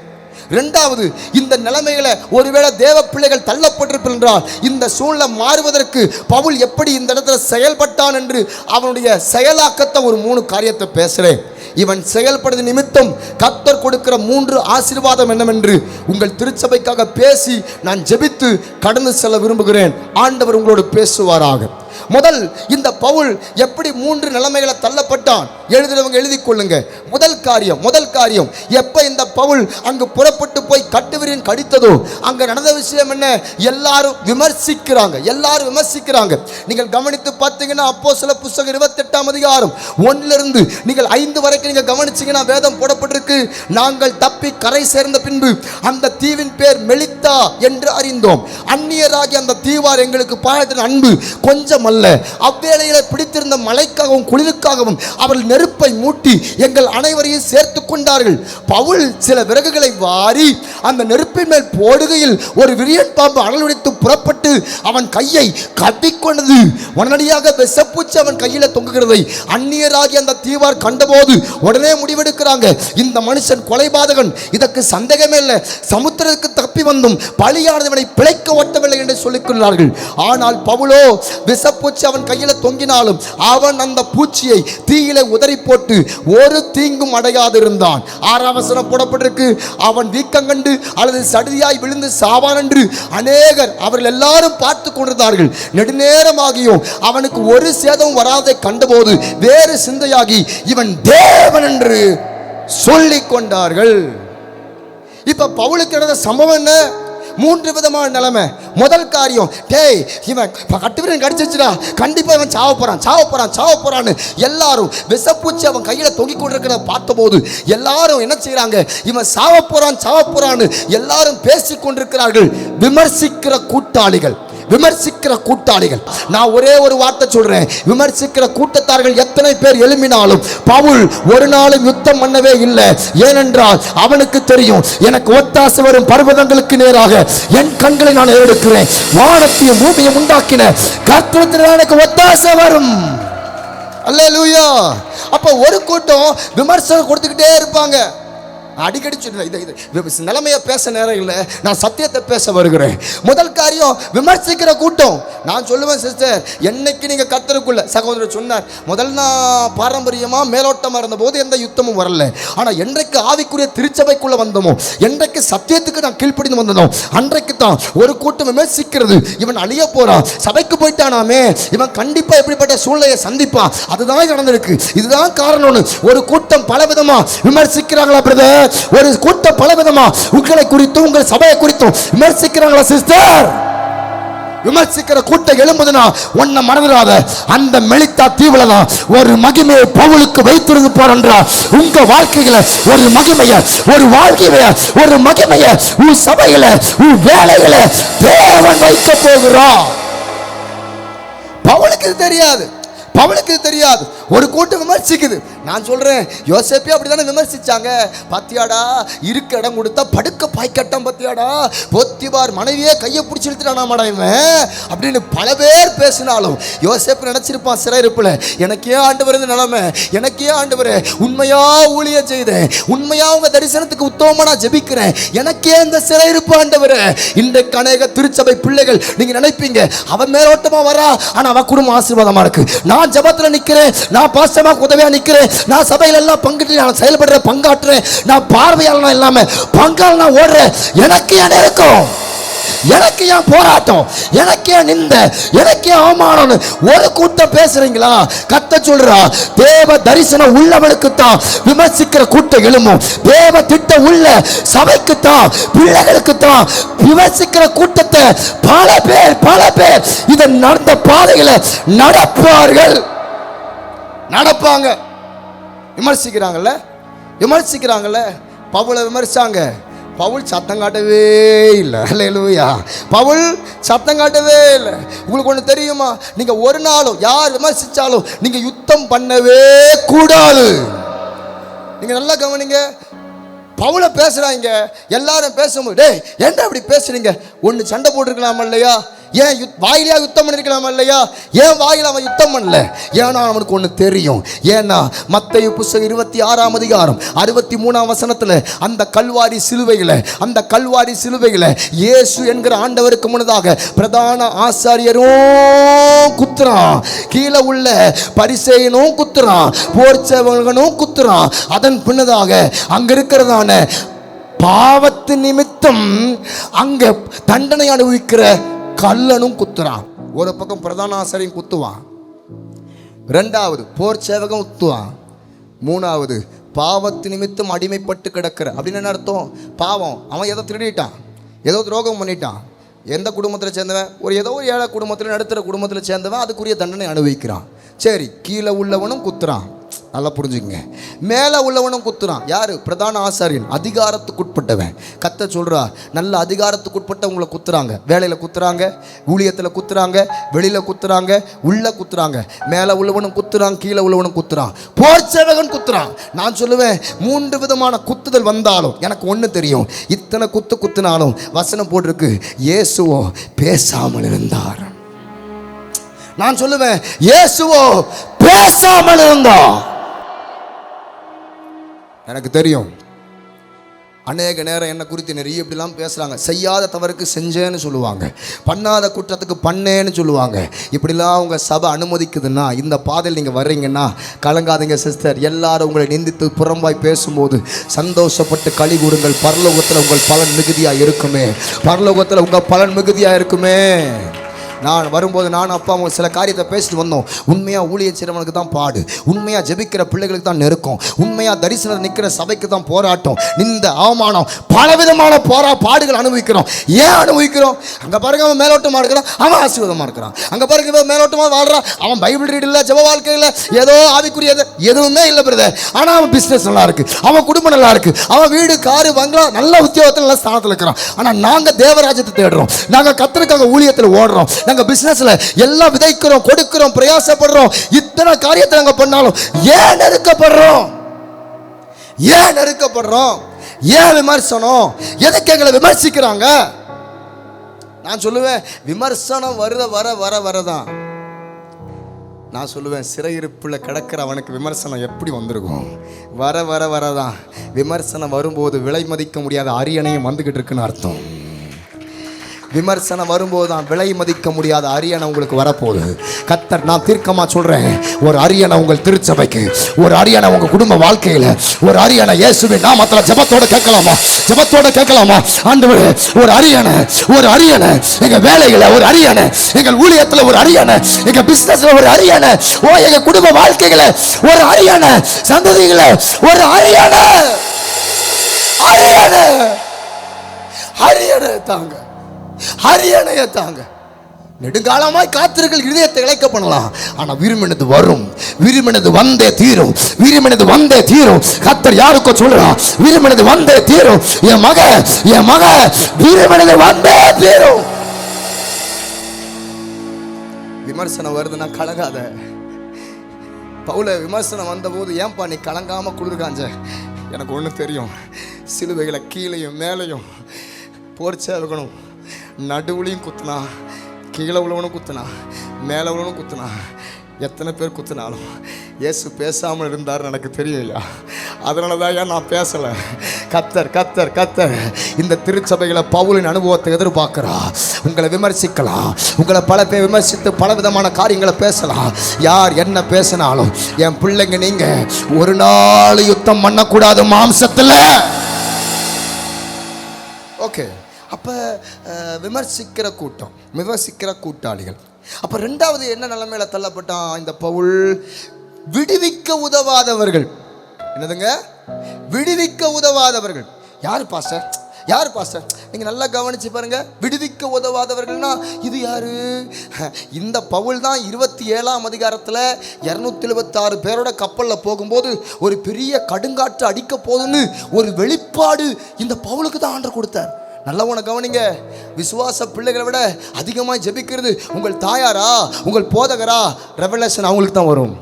இரண்டாவது, இந்த நிலைமையில ஒருவேளை தேவ பிள்ளைகள் தள்ளப்பட்டிருப்பார், இந்த சூழ்நிலை மாறுவதற்கு பவுல் எப்படி இந்த இடத்துல செயல்பட்டான் என்று அவனுடைய செயலாக்கத்தை ஒரு 3 காரியத்தை பேசுறேன். இவன் செயல்படுவது நிமித்தம் கர்த்தர் கொடுக்கிற 3 ஆசீர்வாதம் என்னவென்று உங்கள் திருச்சபைக்காக பேசி நான் ஜெபித்து கடந்து செல்ல விரும்புகிறேன். ஆண்டவர் உங்களோடு பேசுவாராக. முதல், இந்த பவுல் எப்படி 3 நிலைமைகளை தள்ளப்பட்டான்? எழுதுறவங்க எழுதி கொள்ளுங்க. முதல் காரியம் எப்ப இந்த பவுல் அங்கு புறப்பட்டு போய் கட்டுவிரியன் கடித்ததோ அங்க நடந்த விஷயம் என்ன? எல்லாரும் விமர்சிக்கிறாங்க. நீங்கள் கவனித்து பார்த்தீங்கன்னா அப்போஸ்தலர் புத்தகம் 28ஆம் அதிகாரம் 1 நீங்கள் 5 வரைக்கும் நீங்க கவனிச்சீங்கன்னா வேதம் போடப்பட்டிருக்கு, நாங்கள் தப்பி கரை சேர்ந்த பின்பு அந்த தீவின் பேர் மெலித்தா என்று அறிந்தோம். அந்நியராகி அந்த தீவார் எங்களுக்கு பாயத்தின் அன்பு கொஞ்சம் அல்ல. அவ்வேளையில் பிடித்திருந்த மழைக்காகவும் குளிருக்காகவும் அவர்கள் நெருப்பை மூட்டி எங்கள் அனைவரையும் சேர்த்து கொண்டார்கள். பவுல் சில விறகுகளை வாரி அந்த நெருப்பின் மேல் போடுகையில் ஒரு விரியன் பாம்பு அனலுடைத்து புறப்பட்டு அவன் கையை கவ்விக்கொண்டது. உடனடியாக விஷப்பூச்சி அவன் கையில தொங்குகிறதை அந்நியராகி அந்த தீவார் கண்டபோது உடனே முடிவெடுக்கிறாங்க, இந்த மனுஷன் கொலைபாதகன், இதற்கு சந்தேகமே இல்லை, சமுத்திரத்துக்கு தப்பி வந்தும் பலியானவனை பிழைக்க ஒட்டவில்லை என்று சொல்லிக்கொள்ளார்கள். ஆனால் பவுலோ விஷப்பூச்சி அவன் கையில தொங்கினாலும் அவன் அந்த பூச்சியை தீயிலே உதறி போட்டு ஒரு தீங்கும் அடையாது இருந்தான். 6ஆம் வசனம் போடப்பட்டிருக்கு, அவன் வீக்கம் கண்டு அல்லது சடுதியாய் விழுந்து சாவான் என்று அநேகர் அவர்கள் எல்லாரும் பார்த்து கொண்டிருந்தார்கள். நெடுநேரமாகியும் அவனுக்கு ஒரு சேதம் வராதை கண்டபோது வேறு சிந்தையாகி இவன் தேவன் என்று சொல்லிக் கொண்டார்கள். இப்ப பவுலுக்கு நடந்த சம்பவம் என்ன? 3 விதமான நிலைமை. முதல் காரியம், டேய் இவன் கட்டுவிரன் கடிச்சிச்சுடா, கண்டிப்பா இவன் சாவ போறான்னு எல்லாரும் விஷப்பூச்சி அவன் கையில தொங்கி கொண்டிருக்கிறத பார்த்தபோது எல்லாரும் என்ன செய்யறாங்க, இவன் சாவ போறான்னு எல்லாரும் பேசிக் கொண்டிருக்கிறார்கள். விமர்சிக்கிற கூட்டாளிகள். நான் ஒரே ஒரு வார்த்தை சொல்றேன், விமர்சிக்கிற கூட்டத்தார்கள் எத்தனை பேர் எழும்பினாலும் பவுல் ஒரு நாளும் யுத்தம் பண்ணவே இல்லை. ஏனென்றால் அவனுக்கு தெரியும், எனக்கு ஒத்தாசை வரும் பர்வதங்களுக்கு நேராக என் கண்களை நான் எடுக்கிறேன், வானத்தையும் பூமியை உண்டாக்கின கர்த்தரிடத்தில் எனக்கு ஒத்தாசை வரும். அல்லேலூயா. அப்ப ஒரு கூட்டம் விமர்சனம் கொடுத்துக்கிட்டே இருப்பாங்க. அடிக்கடி சொல்றேன், நிலைமையை பேச நேரம் இல்லை, நான் சத்தியத்தை பேச வருகிறேன். முதல் காரியம் விமர்சிக்கிற கூட்டம். நான் சொல்லுவேன் சிஸ்டர், என்னைக்கு நீங்க கர்த்தருக்குள்ள, சகோதரர் சொன்னார், முதல் நான் பாரம்பரியமா மேலோட்டமா இருந்த போது எந்த யுத்தமும் வரல. ஆனா என்றைக்கு ஆவிக்குரிய திருச்சபைக்குள்ள வந்தோமோ, என்றைக்கு சத்தியத்துக்கு நான் கீழ்ப்படிந்து வந்தோம், அன்றைக்கு தான் ஒரு கூட்டம் விமர்சிக்கிறது. இவன் அழிய போறான், சபைக்கு போயிட்டானாமே, இவன் கண்டிப்பா எப்படிப்பட்ட சூழ்நிலையை சந்திப்பான், அதுதான் நடந்திருக்கு, இதுதான் காரணம்னு ஒரு கூட்டம் பலவிதமா விமர்சிக்கிறாங்களா பிரதர்? ஒரு கூட்டம் பலவிதமா உங்களை குறித்தும் உங்கள் சபையை குறித்தும் விமர்சிக்கிறாங்களா சிஸ்டர்? விமர்சிக்கிற கூட்டம் எழும்புதுனா ஒன்ன மறந்துடாத, அந்த மெலித்தா தீவுல தான் ஒரு மகிமையை பவுலுக்கு வைத்திருந்து போறா. உங்க வாழ்க்கையில ஒரு மகிமைய, ஒரு வாழ்க்கையில ஒரு மகிமைய உன் சபையில உன் வேலையில தேவன் வைக்க போகிறான். பவுலுக்கு தெரியாது, ஒரு கூட்டம் விமர்சிக்குது. நான் சொல்றேன், யோசேப்பே அப்படித்தானே விமர்சிச்சாங்க. பத்தியாடா, இருக்க இடம் கொடுத்தா படுக்க பாய்க்கட்டம், பத்தியாடா போத்திபார் மனைவியே கையை பிடிச்சி இழுத்துட்டானாமாடா இவன் அப்படின்னு பல பேர் பேசினாலும் யோசேப்பு நினைச்சிருப்பான் சிறையிருப்புல, எனக்கே ஆண்டவர் இந்த நிலைமை, எனக்கே ஆண்டவர் உண்மையா ஊழியம் செய்தேன், உண்மையா உங்க தரிசனத்துக்கு உத்தமமா நான் ஜெபிக்கிறேன், எனக்கே இந்த சிறையிருப்பு ஆண்டவர். இன்றைக்கு அநேக திருச்சபை பிள்ளைகள் நீங்க நினைப்பீங்க, அவன் மேலோட்டமா வரா, ஆனா அவன் குடும்பம் ஆசீர்வாதமா இருக்கு. நான் ஜபத்துல நிக்கிறேன், நான் பாசமா உதவியா நிக்கிறேன், நான் சபையில எல்லாம் பங்கிட்டு நான் செயல்படுற பங்காற்றுறேன், நான் பார்வையாளனா இல்லாம பங்காளனா ஓடுறேன். எனக்கு ஏன் இருக்கும், எனக்கு ஏன் போராட்டம், எனக்கு ஏன் நிந்த, எனக்கு ஏன் அவமானம்? ஒரு கூட்டம் பேசுறீங்களா? கத்த சொல்றா, தேவ தரிசனம் உள்ளவனுக்கு தான் விமர்சிக்கிற கூட்டம் எழும்பும், தேவ திட்டம் உள்ள சபைக்கு தான், பிள்ளைகளுக்கு தான். விமர்சிக்கிற கூட்டத்தை பல பேர் இதை நடந்த பாதையில நடப்பாங்க. விமர்சிக்கிறாங்கல்ல. பவுலை விமர்சிச்சாங்க, பவுல் சத்தம் காட்டவே இல்லை. அல்லேலூயா. பவுல் சத்தம் காட்டவே இல்லை. உங்களுக்கு ஒன்று தெரியுமா, நீங்க ஒரு நாளும் யார் விமர்சிச்சாலும் நீங்க யுத்தம் பண்ணவே கூடாது. நீங்க நல்லா கவனிங்க. பவுலை பேசுறாங்க, எல்லாரும் பேசும்போது, டேய் என்ன அப்படி பேசுறீங்க, ஒன்று சண்டை போட்டுருக்கலாமா இல்லையா? ஏன் வாயிலையா யுத்தம் பண்ணிருக்கலாமா இல்லையா? ஏன் வாயில அவன் யுத்தம் பண்ணல? ஏன்னா அவனுக்கு ஒன்று தெரியும். ஏன்னா மத்தேயு புத்தகம் 26ஆம் அதிகாரம் 63ஆம் வசனத்துல அந்த கல்வாரி சிலுவையில இயேசு என்கிற ஆண்டவருக்கு முன்னதாக பிரதான ஆசாரியரும் குத்துறான், கீழே உள்ள பரிசேயனும் குத்துறான், போர்ச்சவனும் குத்துறான். அதன் பின்னதாக அங்க இருக்கிறதான பாவத்து நிமித்தம் அங்க தண்டனை அனுபவிக்கிற கல்லனும் குத்துறான். ஒரு பக்கம் பிரதான ஆசாரியன் குத்துவான், 2வது போர் சேவகம் குத்துவான், 3வது பாவத்து நிமித்தம் அடிமைப்பட்டு கிடக்கிற. அப்படின்னு என்ன அர்த்தம்? பாவம், அவன் ஏதோ திருடிட்டான், ஏதோ துரோகம் பண்ணிட்டான், எந்த குடும்பத்தில் சேர்ந்தவன், ஏதோ ஒரு ஏழை குடும்பத்தில் நடுத்தர குடும்பத்தில் சேர்ந்தவன் அதுக்குரிய தண்டனை அனுபவிக்கிறான். சரி, கீழே உள்ளவனும் குத்துறான், நல்லா புரிஞ்சுங்க. மேலே உள்ளவனும் குத்துறான். யாரு? பிரதான ஆசாரியன், அதிகாரத்துக்குட்பட்டவன். கத்த சொல்றா, நல்ல அதிகாரத்துக்குட்பட்டவங்களை குத்துறாங்க. வேலையில் குத்துறாங்க, ஊழியத்தில் குத்துறாங்க, வெளியில் குத்துறாங்க, உள்ள குத்துறாங்க. மேலே உள்ளவனும் குத்துறான், கீழே உள்ளவனும் குத்துறான், போர்ச்சேவகன் குத்துறான். நான் சொல்லுவேன், 3 விதமான குத்துதல் வந்தாலும் எனக்கு ஒன்று தெரியும், இத்தனை குத்துனாலும் வசனம் போட்டிருக்கு, இயேசுவோ பேசாமல் இருந்தார். நான் சொல்லுவேன், இயேசுவோ பேசாமல் இருந்தார். எனக்கு தெரியும். அநேக நேரம் என்னை குறித்து நிறைய இப்படிலாம் பேசுகிறாங்க. செய்யாத தவறுக்கு செஞ்சேன்னு சொல்லுவாங்க, பண்ணாத குற்றத்துக்கு பண்ணேன்னு சொல்லுவாங்க. இப்படிலாம் அவங்க சபை அனுமதிக்குதுன்னா, இந்த பாதையில் நீங்கள் வர்றீங்கன்னா கலங்காதீங்க சிஸ்டர். எல்லாரும் உங்களை நிந்தித்து புறம்பாய் பேசும்போது சந்தோஷப்பட்டு களி கூடுங்கள். பரலோகத்தில் உங்கள் பலன் மிகுதியாக இருக்குமே. பரலோகத்தில் உங்கள் பலன் மிகுதியாக இருக்குமே. நான் வரும்போது நான் அப்பா அவங்க சில காரியத்தை பேசிட்டு வந்தோம். உண்மையாக ஊழியம் செய்கிறவனுக்கு தான் பாடு, உண்மையாக ஜெபிக்கிற பிள்ளைகளுக்கு தான் நெருக்கம், உண்மையாக தரிசனம் நிற்கிற சபைக்கு தான் போராட்டம். இந்த அவமானம் பலவிதமான பாடுகள் அனுபவிக்கிறோம். ஏன் அனுபவிக்கிறோம்? அங்கே பாருங்க அவன் மேலோட்டமாக இருக்கிறான், அவன் ஆசீர்வாதமாக இருக்கிறான். அங்கே பாருங்க இவன் மேலோட்டமாக வாழ்கிறான், அவன் பைபிள் ரீட் இல்லை, ஜெப வாழ்க்கையில் ஏதோ ஆவிக்குரியது எதுவுமே இல்லை பிரதர். ஆனால் அவன் பிஸ்னஸ் நல்லா இருக்கு, அவன் குடும்பம் நல்லா இருக்கு, அவன் வீடு காரு பங்களா நல்ல உத்தியோகத்தில் நல்ல ஸ்தானத்தில் இருக்கிறான். ஆனால் நாங்கள் தேவராஜ்யத்தை தேடுறோம், நாங்கள் கர்த்தருக்காக ஊழியத்தில் ஓடுறோம், நாங்கள் பிசினஸ்ல எல்லாம் விதைக்கிறோம், கொடுக்கிறோம், பிரயாசப்படுறோம். இத்தனை காரியத்தை நாங்கள் பண்ணாலும் ஏன் நெருக்கப்படுறோம்? ஏன் நெருக்கப்படுறோம்? ஏன் விமர்சனம்? எதுக்கு எங்களை விமர்சிக்கிறாங்க? நான் சொல்லுவேன், விமர்சனம் வரதான். நான் சொல்லுவேன், சிறையிருப்புல கிடக்கிற அவனுக்கு விமர்சனம் எப்படி வந்திருக்கும்? வரதான். விமர்சனம் வரும்போது விலை மதிக்க முடியாத அரியணையும் வந்துகிட்டு இருக்குன்னு அர்த்தம். விமர்சனம் வரும்போது தான் விலை மதிக்க முடியாத அரியணை உங்களுக்கு வரப்போகுது. கர்த்தர், நான் தீர்க்கமாக சொல்கிறேன், ஒரு அரியணை உங்கள் திருச்சபைக்கு, ஒரு அரியணை உங்கள் குடும்ப வாழ்க்கையில், ஒரு அரியணை இயேசுவின் நாமத்தில் ஜெபத்தோட கேட்கலாமா? ஆண்டவரே, ஒரு அரியணை எங்கள் வேலையில், ஒரு அரியணை எங்கள் ஊழியத்தில், ஒரு அரியணை எங்கள் பிஸ்னஸில், ஒரு அரியணை எங்கள் குடும்ப வாழ்க்கையில், ஒரு அரியணை சந்ததிகளை, ஒரு அரியணை தாங்க, அரியணையை தாங்க. நெடுங்காலமாய் காத்திருக்கிற இதயத்தை இழைக்க பண்ணலாம். ஆனா விரும்பினது வரும், விரும்பினது வந்தே தீரும். கர்த்தர் யாருக்கோ சொல்றான், விரும்பினது வந்தே தீரும். என் மக விரும்பினது வந்தே தீரும். விமர்சனம் வருதுன்னா கலங்காத. பவுல விமர்சனம் வந்தபோது, ஏன்பா நீ கலங்காம குளிர்காஞ்ச? எனக்கு ஒன்று தெரியும், சிலுவைகளை கீழையும் மேலையும் போர்ச்சா இருக்கணும், நடுவுலையும் குத்துனா, கீழே உள்ளவனும் குத்துனா, மேலே உள்ளவனும் குத்துனா, எத்தனை பேர் குத்துனாலும் இயேசு பேசாமல் இருந்தார் எனக்கு தெரியும் ஐயா. அதனால தான் ஐயா நான் பேசலை. கர்த்தர் இந்த திருச்சபைகளை பவுலின் அனுபவத்தை எதிர்பார்க்கிறா. உங்களை விமர்சிக்கலாம், உங்களை பல பேர் விமர்சித்து பல விதமான காரியங்களை பேசலாம். யார் என்ன பேசினாலும் என் பிள்ளைங்க, நீங்க ஒரு நாள் யுத்தம் பண்ணக்கூடாது மாம்சத்தில். ஓகே, அப்போ விமர்சிக்கிற கூட்டாளிகள். அப்போ ரெண்டாவது என்ன நிலைமையில தள்ளப்பட்டான் இந்த பவுல்? விடுவிக்க உதவாதவர்கள். என்னதுங்க? விடுவிக்க உதவாதவர்கள். யார் பாஸ்டர்? நீங்கள் நல்லா கவனிச்சு பாருங்க. விடுவிக்க உதவாதவர்கள்னா இது யாரு? இந்த பவுல் தான் 27ஆம் அதிகாரத்தில் 276 பேரோட கப்பலில் போகும்போது ஒரு பெரிய கடுங்காற்று அடிக்க போதுன்னு ஒரு வெளிப்பாடு இந்த பவுலுக்கு தான் ஆண்டவர் கொடுத்தார். நல்லவனை கவனிங்க. விசுவாச பிள்ளைகளை விட அதிகமாக ஜெபிக்கிறது உங்கள் தாயாரா, உங்கள் போதகரா? ரெவலேஷன் அவங்களுக்கு தான் வரும்,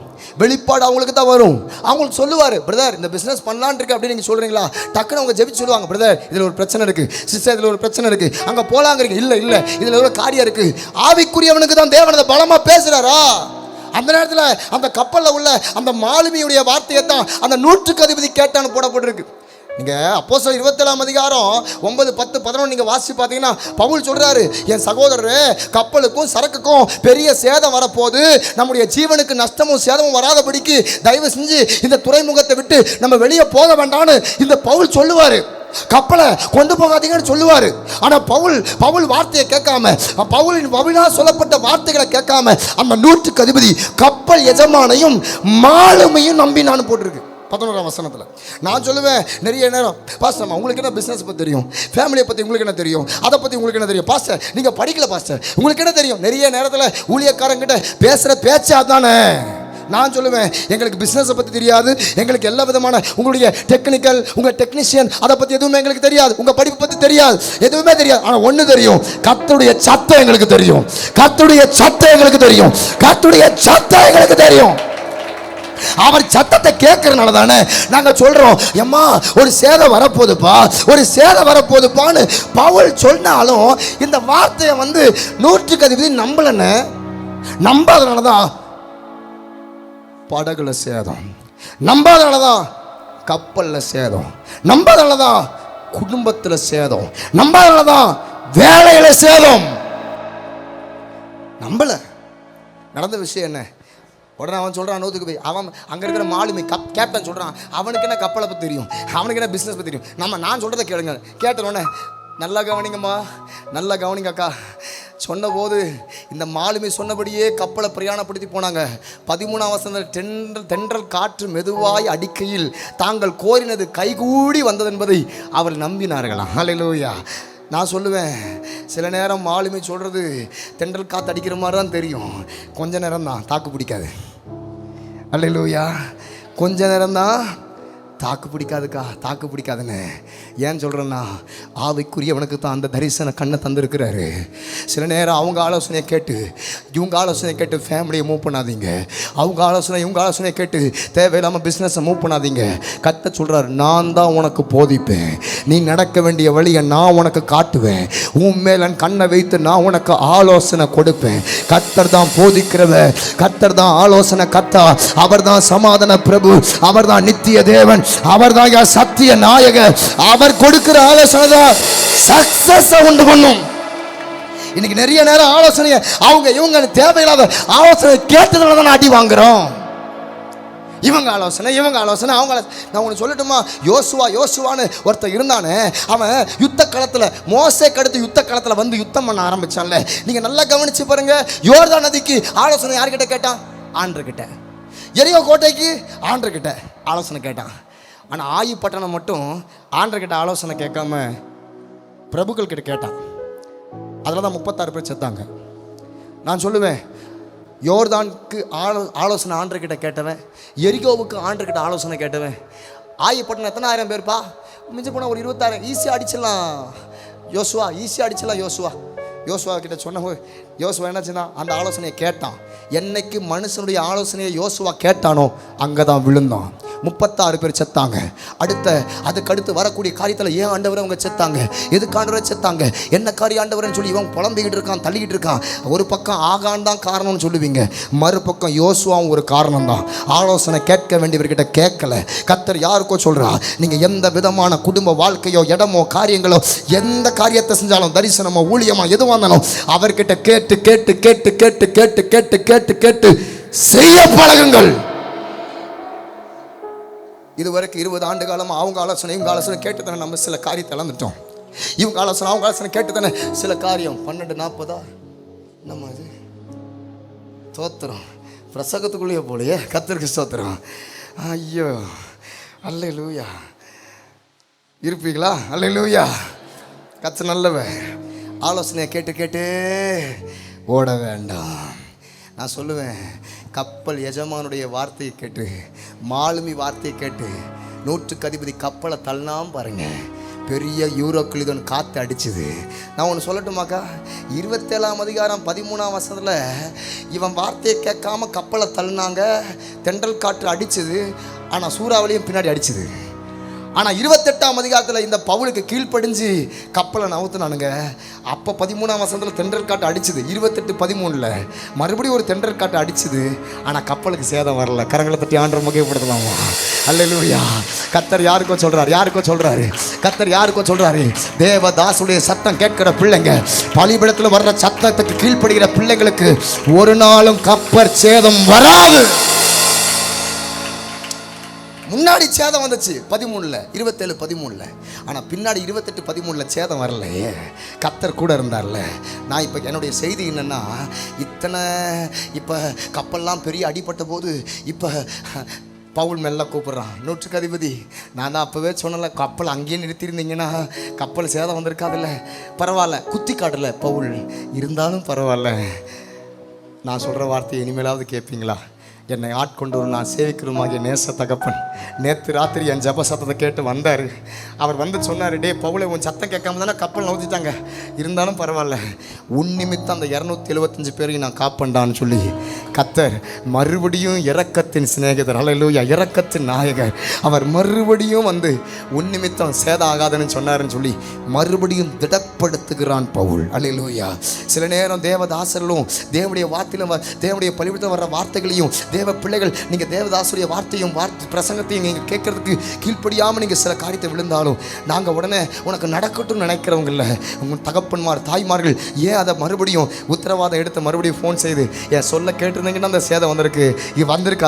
வெளிப்பாடு அவங்களுக்கு தான் வரும். அவங்களுக்கு சொல்லுவார், பிரதர் இந்த பிஸ்னஸ் பண்ணலான் இருக்கு அப்படின்னு நீங்கள் சொல்கிறீங்களா? டக்குன்னு அவங்க ஜெபிச்சு சொல்லுவாங்க, பிரதர் இதில் ஒரு பிரச்சனை இருக்குது, சிஸ்டர் இதில் ஒரு பிரச்சனை இருக்குது, அங்கே போகலாங்கிறீங்க, இல்லை இதில் ஒரு காரியம் இருக்குது. ஆவிக்குரியவனுக்கு தான் தேவன் அதை பலமாக பேசுகிறாரா? அந்த நேரத்தில் அந்த கப்பலில் உள்ள அந்த மாலுமியுடைய வார்த்தையை தான் அந்த 100க்கு அதிபதி கேட்டான்னு போடப்பட்டிருக்கு. நீங்கள் அப்போஸ்தலர் 27ஆம் அதிகாரம் 9, 10, 11 நீங்கள் வாசித்து பார்த்தீங்கன்னா பவுல் சொல்கிறாரு, என் சகோதரரே, கப்பலுக்கும் சரக்குக்கும் பெரிய சேதம் வரப்போது, நம்முடைய ஜீவனுக்கு நஷ்டமும் சேதமும் வராதபடிக்கு தயவு செஞ்சு இந்த துறைமுகத்தை விட்டு நம்ம வெளியே போக வேண்டாம்னு இந்த பவுல் சொல்லுவார். கப்பலை கொண்டு போகாதீங்கன்னு சொல்லுவார். ஆனால் பவுல் வார்த்தையை கேட்காம, பவுலினால் சொல்லப்பட்ட வார்த்தைகளை கேட்காம அந்த 100க்கு அதிபதி கப்பல் எஜமானையும் மாலுமையும் நம்பினான்னு போட்டிருக்கு 11ஆம் வசனத்தில். நான் சொல்லுவேன் நிறைய நேரம், பாஸ்டர் உங்களுக்கு என்ன பிஸ்னஸ் பற்றி தெரியும், ஃபேமிலியை பற்றி உங்களுக்கு என்ன தெரியும், அதை பற்றி உங்களுக்கு என்ன தெரியும், பாஸ்டர் நீங்கள் படிக்கல, பாஸ்டர் உங்களுக்கு என்ன தெரியும்? நிறைய நேரத்தில் ஊழியக்காரங்கிட்ட பேசுகிற பேச்சு அதானே. நான் சொல்லுவேன், எங்களுக்கு பிஸ்னஸை பற்றி தெரியாது, எங்களுக்கு எல்லா விதமான உங்களுடைய டெக்னிக்கல், உங்கள் டெக்னீஷியன் அதை பற்றி எதுவுமே எங்களுக்கு தெரியாது, உங்கள் படிப்பு பற்றி தெரியாது, எதுவுமே தெரியாது. ஆனால் ஒன்று தெரியும், கர்த்தருடைய சத்தம் எங்களுக்கு தெரியும், கர்த்தருடைய சத்தம் எங்களுக்கு தெரியும், கர்த்தருடைய சத்தம் எங்களுக்கு தெரியும். அவர் சத்தத்தை கேட்கறதுனால தானே நாங்கள் சொல்கிறோம், எம்மா ஒரு சேதம் வரப்போகுதுப்பான்னு பவுல் சொன்னாலும் இந்த வார்த்தையை 100க்கு அதிபதி நம்பாதனால தான் படகுல சேதம், நம்பாதனால தான் கப்பலில் சேதம், நம்பதால தான் குடும்பத்தில் சேதம், நம்பதால தான் வேலையில் சேதம். நம்பல. நடந்த விஷயம் என்ன? உடனே அவன் சொல்கிறான், நோத்துக்கு போய் அவன் அங்கே இருக்கிற மாலுமி கேப்டன் சொல்கிறான், அவனுக்கு என்ன கப்பலை பற்றி தெரியும், அவனுக்கு என்ன பிஸ்னஸ் பற்றி தெரியும், நான் சொல்கிறத கேளுங்க. கேட்டனோடனே நல்லா கவனிங்கம்மா, நல்லா கவனிங்க அக்கா. சொன்னபோது இந்த மாலுமி சொன்னபடியே கப்பலை பிரயாணப்படுத்தி போனாங்க. 13ஆம் வசனத்தில் தென்றல் காற்று மெதுவாய் அடிக்கையில் தாங்கள் கோரினது கைகூடி வந்தது என்பதை அவர் நம்பினார்களாம். ஹல்லேலூயா. நான் சொல்லுவேன், சில நேரம் மாலுமி சொல்கிறது தென்றல் காற்று அடிக்கிற மாதிரி தான் தெரியும், கொஞ்ச நேரம் தான், தாக்கு பிடிக்காது. ஹல்லேலூயா. கொஞ்ச நேரம் தான், தாக்கு பிடிக்காதுக்கா, தாக்கு பிடிக்காதுன்னு. ஏன் சொல்கிறேன்னா, ஆவிக்குரியவனுக்கு தான் அந்த தரிசன கண்ணை தந்துருக்கிறாரு. சில நேரம் அவங்க ஆலோசனையை கேட்டு இவங்க ஆலோசனையை கேட்டு ஃபேமிலியை மூவ் பண்ணாதீங்க, அவங்க ஆலோசனை இவங்க ஆலோசனையை கேட்டு தேவையில்லாமல் பிஸ்னஸை மூவ் பண்ணாதீங்க. கர்த்தர் சொல்கிறார், நான் தான் உனக்கு போதிப்பேன், நீ நடக்க வேண்டிய வழியை நான் உனக்கு காட்டுவேன், உன் மேல கண்ணை வைத்து நான் உனக்கு ஆலோசனை கொடுப்பேன். கர்த்தர் தான் போதிக்கிறவர், கர்த்தர் தான் ஆலோசனை கர்த்தா, அவர் தான் சமாதான பிரபு, அவர் தான் நித்திய தேவன், அவர் தான் சத்திய நாயகர். அவர் கொடுக்கிற ஆலோசனை தான் சக்சஸ் உண்டு பண்ணும். இன்னைக்கு நிறைய நேரம் ஆலோசனையை அவங்க இவங்க தேவையில்லாத ஆலோசனை கேட்டதுனால தான் அடி வாங்குறோம். இவங்க ஆலோசனை அவங்க. நான் உனக்கு சொல்லட்டுமா, யோசுவான்னு ஒருத்தர் இருந்தானே, அவன் யுத்த களத்தில் மோசேக்கு அடுத்து யுத்த களத்தில் வந்து யுத்தம் பண்ண ஆரம்பிச்சான்ல. நீங்கள் நல்லா கவனிச்சு பாருங்க. யோர்தான் நதிக்கு ஆலோசனை யார்கிட்ட கேட்டான்? ஆண்டர்கிட்ட. எரியோ கோட்டைக்கு ஆண்டர்கிட்ட ஆலோசனை கேட்டான். ஆனால் ஆயி பட்டணம் மட்டும் ஆண்டர்கிட்ட ஆலோசனை கேட்காம பிரபுக்கள் கிட்ட கேட்டான். அதில் தான் 36 பேர் செத்தாங்க. நான் சொல்லுவேன், யோர்தானுக்கு ஆலோசனை ஆண்டர்கிட்ட கேட்டவன், எரிகோவுக்கு ஆண்டர்கிட்ட ஆலோசனை கேட்டவன். ஆயி பட்டணம் எத்தனை ஆயிரம் பேர்ப்பா? மிஞ்சி போனால் ஒரு 26,000. ஈஸியாக அடிச்சிடலாம் யோசுவா, ஈஸியாக அடிச்சிடலாம் யோசுவா கிட்ட சொன்ன யோசுவா என்னாச்சுன்னா அந்த ஆலோசனையை கேட்டான். என்னைக்கு மனுஷனுடைய ஆலோசனையை யோசுவா கேட்டானோ அங்கே தான் விழுந்தான். 36 பேர் செத்தாங்க. அதுக்கடுத்து வரக்கூடிய காரியத்தில் ஏன் ஆண்டவரை அவங்க செத்தாங்க, எதுக்கு ஆண்டவரை செத்தாங்க, என்ன காரியம் ஆண்டவரன்னு சொல்லி இவன் புலம்பிக்கிட்டு இருக்கான், தள்ளிக்கிட்டு இருக்கான். ஒரு பக்கம் ஆகான் தான் காரணம்னு சொல்லுவீங்க, மறுபக்கம் யோசுவாவும் ஒரு காரணம் தான். ஆலோசனை கேட்க வேண்டியவர்கிட்ட கேட்கல. கர்த்தர் யாருக்கோ சொல்றா, நீங்கள் எந்த விதமான குடும்ப வாழ்க்கையோ இடமோ காரியங்களோ எந்த காரியத்தை செஞ்சாலும் தரிசனமோ ஊழியமோ எதுவாக இருந்தாலும் அவர்கிட்ட கேட்டு கேட்டு கேட்டு கேட்டு கேட்டு கேட்டு கேட்டு கேட்டு செய்ய பழகுங்கள். இதுவரைக்கும் 20 ஆண்டு காலமாக அவங்க ஆலோசனை இவங்க ஆலோசனை கேட்டு தானே நம்ம சில காரியத்தை இழந்துட்டோம். இவங்க ஆலோசனை அவங்க ஆலோசனை கேட்டு தானே சில காரியம் 12:40 நம்ம அது தோத்திரம் பிரசங்கத்துக்குள்ளேயே போலையே. கர்த்தருக்கு ஸ்தோத்திரம். ஐயோ அல்லேலூயா. இருப்பீங்களா? அல்லேலூயா. கர்த்தர் நல்லவர். ஆலோசனையை கேட்டு கேட்டு ஓட வேண்டாம். நான் சொல்லுவேன், கப்பல் எஜமானுடைய வார்த்தையை கேட்டு மாலுமி வார்த்தையை கேட்டு 100க்கு அதிபதி கப்பலை தள்ளினாம் பாருங்க, பெரிய யூரோக்ளிதன் காற்று அடிச்சுது. நான் ஒன்று சொல்லட்டுமாக்கா, 27ஆம் அதிகாரம் 13ஆம் வசனத்தில் இவன் வார்த்தையை கேட்காம கப்பலை தள்ளினாங்க, தென்றல் காற்று அடிச்சுது, ஆனால் சூறாவளியும் பின்னாடி அடிச்சுது. ஆனால் 28ஆம் அதிகாரத்தில் இந்த பவுலுக்கு கீழ்ப்படிஞ்சு கப்பலை நவுத்துனானுங்க. அப்போ 13ஆம் வசனத்தில் தென்றல் காட்டு அடிச்சுது. 28:13 மறுபடியும் ஒரு தென்றல் காட்டு அடிச்சுது, ஆனால் கப்பலுக்கு சேதம் வரல. கரங்களை தட்டி ஆண்டவரை முகைப்படுத்தலாமா? அல்லேலூயா. கர்த்தர் யாருக்கோ சொல்றாரு, கர்த்தர் யாருக்கோ சொல்றாரு, தேவதாசுடைய சத்தம் கேட்கிற பிள்ளைங்க, பலிபீடத்தில் வர்ற சத்தத்துக்கு கீழ்ப்படுகிற பிள்ளைங்களுக்கு ஒரு நாளும் கப்பல் சேதம் வராது. முன்னாடி சேதம் வந்துச்சு 27:13, ஆனால் பின்னாடி 28:13 சேதம் வரலையே. கர்த்தர் கூட இருந்தார்ல. நான் இப்போ என்னுடைய செய்தி என்னென்னா, இப்போ கப்பல்லாம் பெரிய அடிப்பட்ட போது இப்போ பவுல் மெல்ல கூப்பிட்றான், 100க்கு அதிபதி. நான் தான் அப்போவே சொன்னல, கப்பல் அங்கேயே நிறுத்தியிருந்தீங்கன்னா கப்பல் சேதம் வந்திருக்காதுல்ல. பரவாயில்ல, குத்தி காட்டல பவுல், இருந்தாலும் பரவாயில்ல. நான் சொல்கிற வார்த்தையை இனிமேலாவது கேட்பீங்களா? என்னை ஆட்கொண்டு ஒரு நான் சேவிக்கிறோமாகிய நேச தகப்பன் நேற்று ராத்திரி என் ஜப சத்தத்தை கேட்டு வந்தார். அவர் வந்து சொன்னார், டே பவுலை, உன் சத்தம் கேட்காம தானே கப்பல் நவுத்திட்டாங்க, இருந்தாலும் பரவாயில்ல, உன் நிமித்தம் அந்த 275 பேரையும் நான் காப்பண்டான்னு சொல்லி கர்த்தர் மறுபடியும் இரக்கத்தின் சிநேகிதர், அல்லேலூயா, இரக்கத்தின் நாயகர், அவர் மறுபடியும் வந்து உன் நிமித்தம் சேதம் ஆகாதுன்னு சொன்னாருன்னு சொல்லி மறுபடியும் திடப்படுத்துகிறான் பவுல். அல்லேலூயா. சில நேரம் தேவதாசர்களும் தேவனுடைய வார்த்தையிலும் தேவனுடைய பலிபீடத்தில் வர்ற வார்த்தைகளையும் தேவ பிள்ளைகள், நீங்கள் தேவதாசுடைய வார்த்தையும் பிரசங்கத்தையும் நீங்கள் கேட்கறதுக்கு கீழ்ப்படியாமல் நீங்கள் சில காரியத்தை விழுந்தாலும் நாங்கள் உடனே உனக்கு நடக்கட்டும் நினைக்கிறவங்க இல்லை. உங்கள் தகப்பன்மார் தாய்மார்கள் ஏன் அதை மறுபடியும் உத்தரவாதம் எடுத்து மறுபடியும் ஃபோன் செய்து என் சொல்ல கேட்டிருந்தீங்கன்னா அந்த சேதம் வந்திருக்கு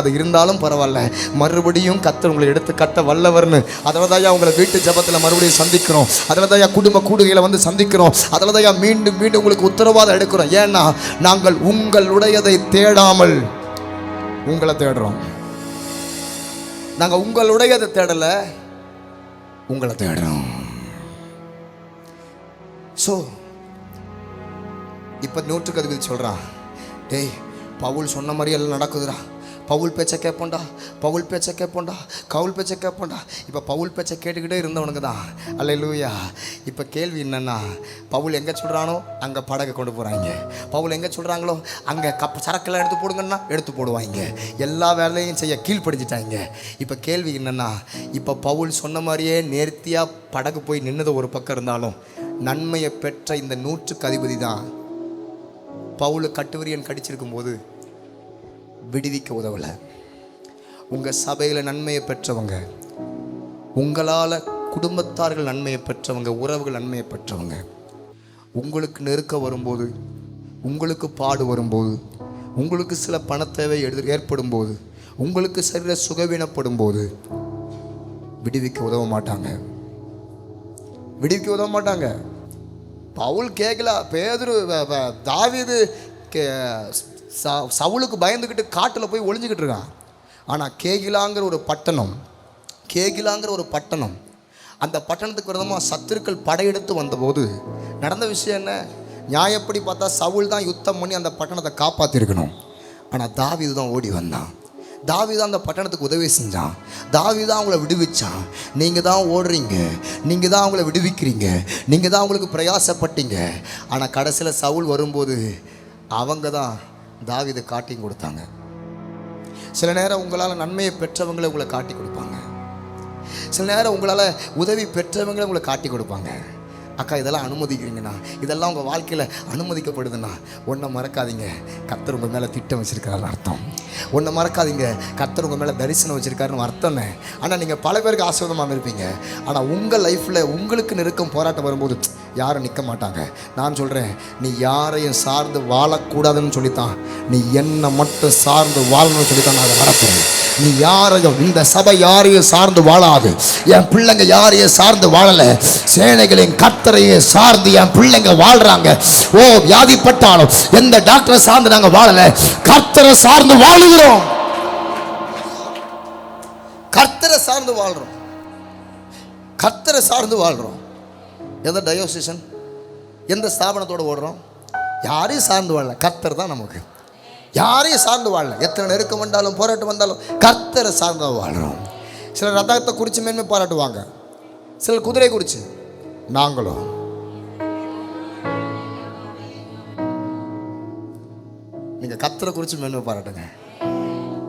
அது இருந்தாலும் பரவாயில்ல, மறுபடியும் கர்த்தர் உங்களை எடுத்து கட்ட வல்லவர்னு. அதில் தான் உங்களை வீட்டு ஜபத்தில் மறுபடியும் சந்திக்கிறோம். அதில் தான் குடும்ப கூடுகையில் வந்து சந்திக்கிறோம். அதில் தான் மீண்டும் மீண்டும் உங்களுக்கு உத்தரவாதம் எடுக்கிறோம். ஏன்னா நாங்கள் உங்களுடையதை தேடாமல் உங்களை தேடுறோம். நாங்கள் உங்களுடையதை தேடலை, உங்களை தேடுறோம். ஸோ இப்போ 100% சொல்கிறான், டேய் பவுல் சொன்ன மாதிரி எல்லாம் நடக்குதுடா. பவுல் பேச்சை கேட்போண்டா, பவுல் பேச்சை கேட்போண்டா, கவுல் பேச்சை கேட்போண்டா. இப்போ பவுல் பேச்சை கேட்டுக்கிட்டே இருந்தவனுக்கு தான் அல்லேலூயா. இப்போ கேள்வி என்னென்னா, பவுல் எங்கே சொல்கிறானோ அங்கே படகை கொண்டு போகிறாங்க. பவுல் எங்கே சொல்கிறாங்களோ அங்கே சரக்கெல்லாம் எடுத்து போடுங்கன்னா எடுத்து போடுவாங்க. எல்லா வேலையும் செய்ய கீழ்ப்படுத்திட்டாங்க. இப்போ கேள்வி என்னென்னா, இப்போ பவுல் சொன்ன மாதிரியே நேர்த்தியாக படகு போய் நின்னது ஒரு பக்கம் இருந்தாலும் நன்மையை பெற்ற இந்த 100க்கு அதிபதி தான் பவுல் கட்டுவிரியன் கடிச்சிருக்கும் போது விடுவிக்க உதவலை. உங்கள் சபையில் நன்மையை பெற்றவங்க, உங்களால் குடும்பத்தார்கள் நன்மையை பெற்றவங்க, உறவுகள் நன்மையை பெற்றவங்க, உங்களுக்கு நெருக்க வரும்போது, உங்களுக்கு பாடு வரும்போது, உங்களுக்கு சில பணத்தேவை ஏற்படும் போது, உங்களுக்கு சரீர சுகவீனப்படும் போது விடுவிக்க உதவ மாட்டாங்க. விடுவிக்க உதவ மாட்டாங்க. பவுல் கேட்கல. பேதுரு தாவீது சவுலுக்கு பயந்துக்கிட்டு காட்டில் போய் ஒளிஞ்சிக்கிட்டு இருக்கான். ஆனால் கேகிலாங்கிற ஒரு பட்டணம், அந்த பட்டணத்துக்கு விரோதமாக சத்துருக்கள் படையெடுத்து வந்தபோது நடந்த விஷயம் என்ன? நியாயப்படி பார்த்தா சவுல் தான் யுத்தம் பண்ணி அந்த பட்டணத்தை காப்பாற்றிருக்கணும். ஆனால் தாவீது தான் ஓடி வந்தான். தாவீது தான் அந்த பட்டணத்துக்கு உதவி செஞ்சான். தாவீது தான் அவங்கள விடுவிச்சான். நீங்கள் தான் ஓடுறீங்க, நீங்கள் தான் அவங்கள விடுவிக்கிறீங்க, நீங்கள் தான் அவங்களுக்கு பிரயாசப்பட்டீங்க. ஆனால் கடைசியில் சவுல் வரும்போது அவங்க தான் தாவீதை காட்டி கொடுத்தாங்க. சில நேரம் உங்களால் நன்மையை பெற்றவங்களை உங்களை காட்டி கொடுப்பாங்க. சில நேரம் உங்களால் உதவி பெற்றவங்களை உங்களை காட்டி கொடுப்பாங்க. அக்கா இதெல்லாம் அனுமதிக்கிறீங்கண்ணா, இதெல்லாம் உங்கள் வாழ்க்கையில் அனுமதிக்கப்படுதுண்ணா, ஒன்றை மறக்காதீங்க, கர்த்தர் உங்கள் மேலே திட்டம் வச்சுருக்காருன்னு அர்த்தம். ஒன்றை மறக்காதீங்க, கர்த்தர் உங்கள் மேலே தரிசனம் வச்சுருக்காருன்னு அர்த்தம்னே. ஆனால் நீங்கள் பல பேருக்கு ஆசீர்வாதமாக இருப்பீங்க. ஆனால் உங்கள் லைஃப்பில் உங்களுக்கு நெருக்கம் போராட்டம் வரும்போது யாரும் நிற்க மாட்டாங்க. நான் சொல்கிறேன், நீ யாரையும் சார்ந்து வாழக்கூடாதுன்னு சொல்லித்தான், நீ என்னை மட்டும் சார்ந்து வாழணும்னு சொல்லித்தான் நான் அதை நடத்துகிறேன். நீ யாரையும், இந்த சபை யாரையும் சார்ந்து வாழாது. என் பிள்ளைங்க யாரையும் சார்ந்து வாழலை, சேனைகளின் கர்த்தரையே சார்ந்து என் பிள்ளைங்க வாழ்றாங்க. ஓ வியாதிப்பட்டாலும் எந்த டாக்டரை சார்ந்து நாங்கள் வாழலை, கர்த்தரை சார்ந்து வாழுகிறோம். கர்த்தரை சார்ந்து வாழ்றோம், கர்த்தரை சார்ந்து வாழ்றோம். எந்த டயோசிஷன், எந்த ஸ்தாபனத்தோடு ஓடுறோம்? யாரையும் சார்ந்து வாழல, கர்த்தர் தான் நமக்கு. யாரையும் சார்ந்து வாழல. எத்தனை நெருக்கம் வந்தாலும் போராட்டம் வந்தாலும் கர்த்தரை சார்ந்து வாழ்கிறோம். சிலர் ரத்தத்தை குறித்து மேன்மை பாராட்டுவாங்க, சிலர் குதிரை குறித்து. நாங்களும் நீங்கள் கர்த்தரை குறித்து மேன்மை பாராட்டுங்க.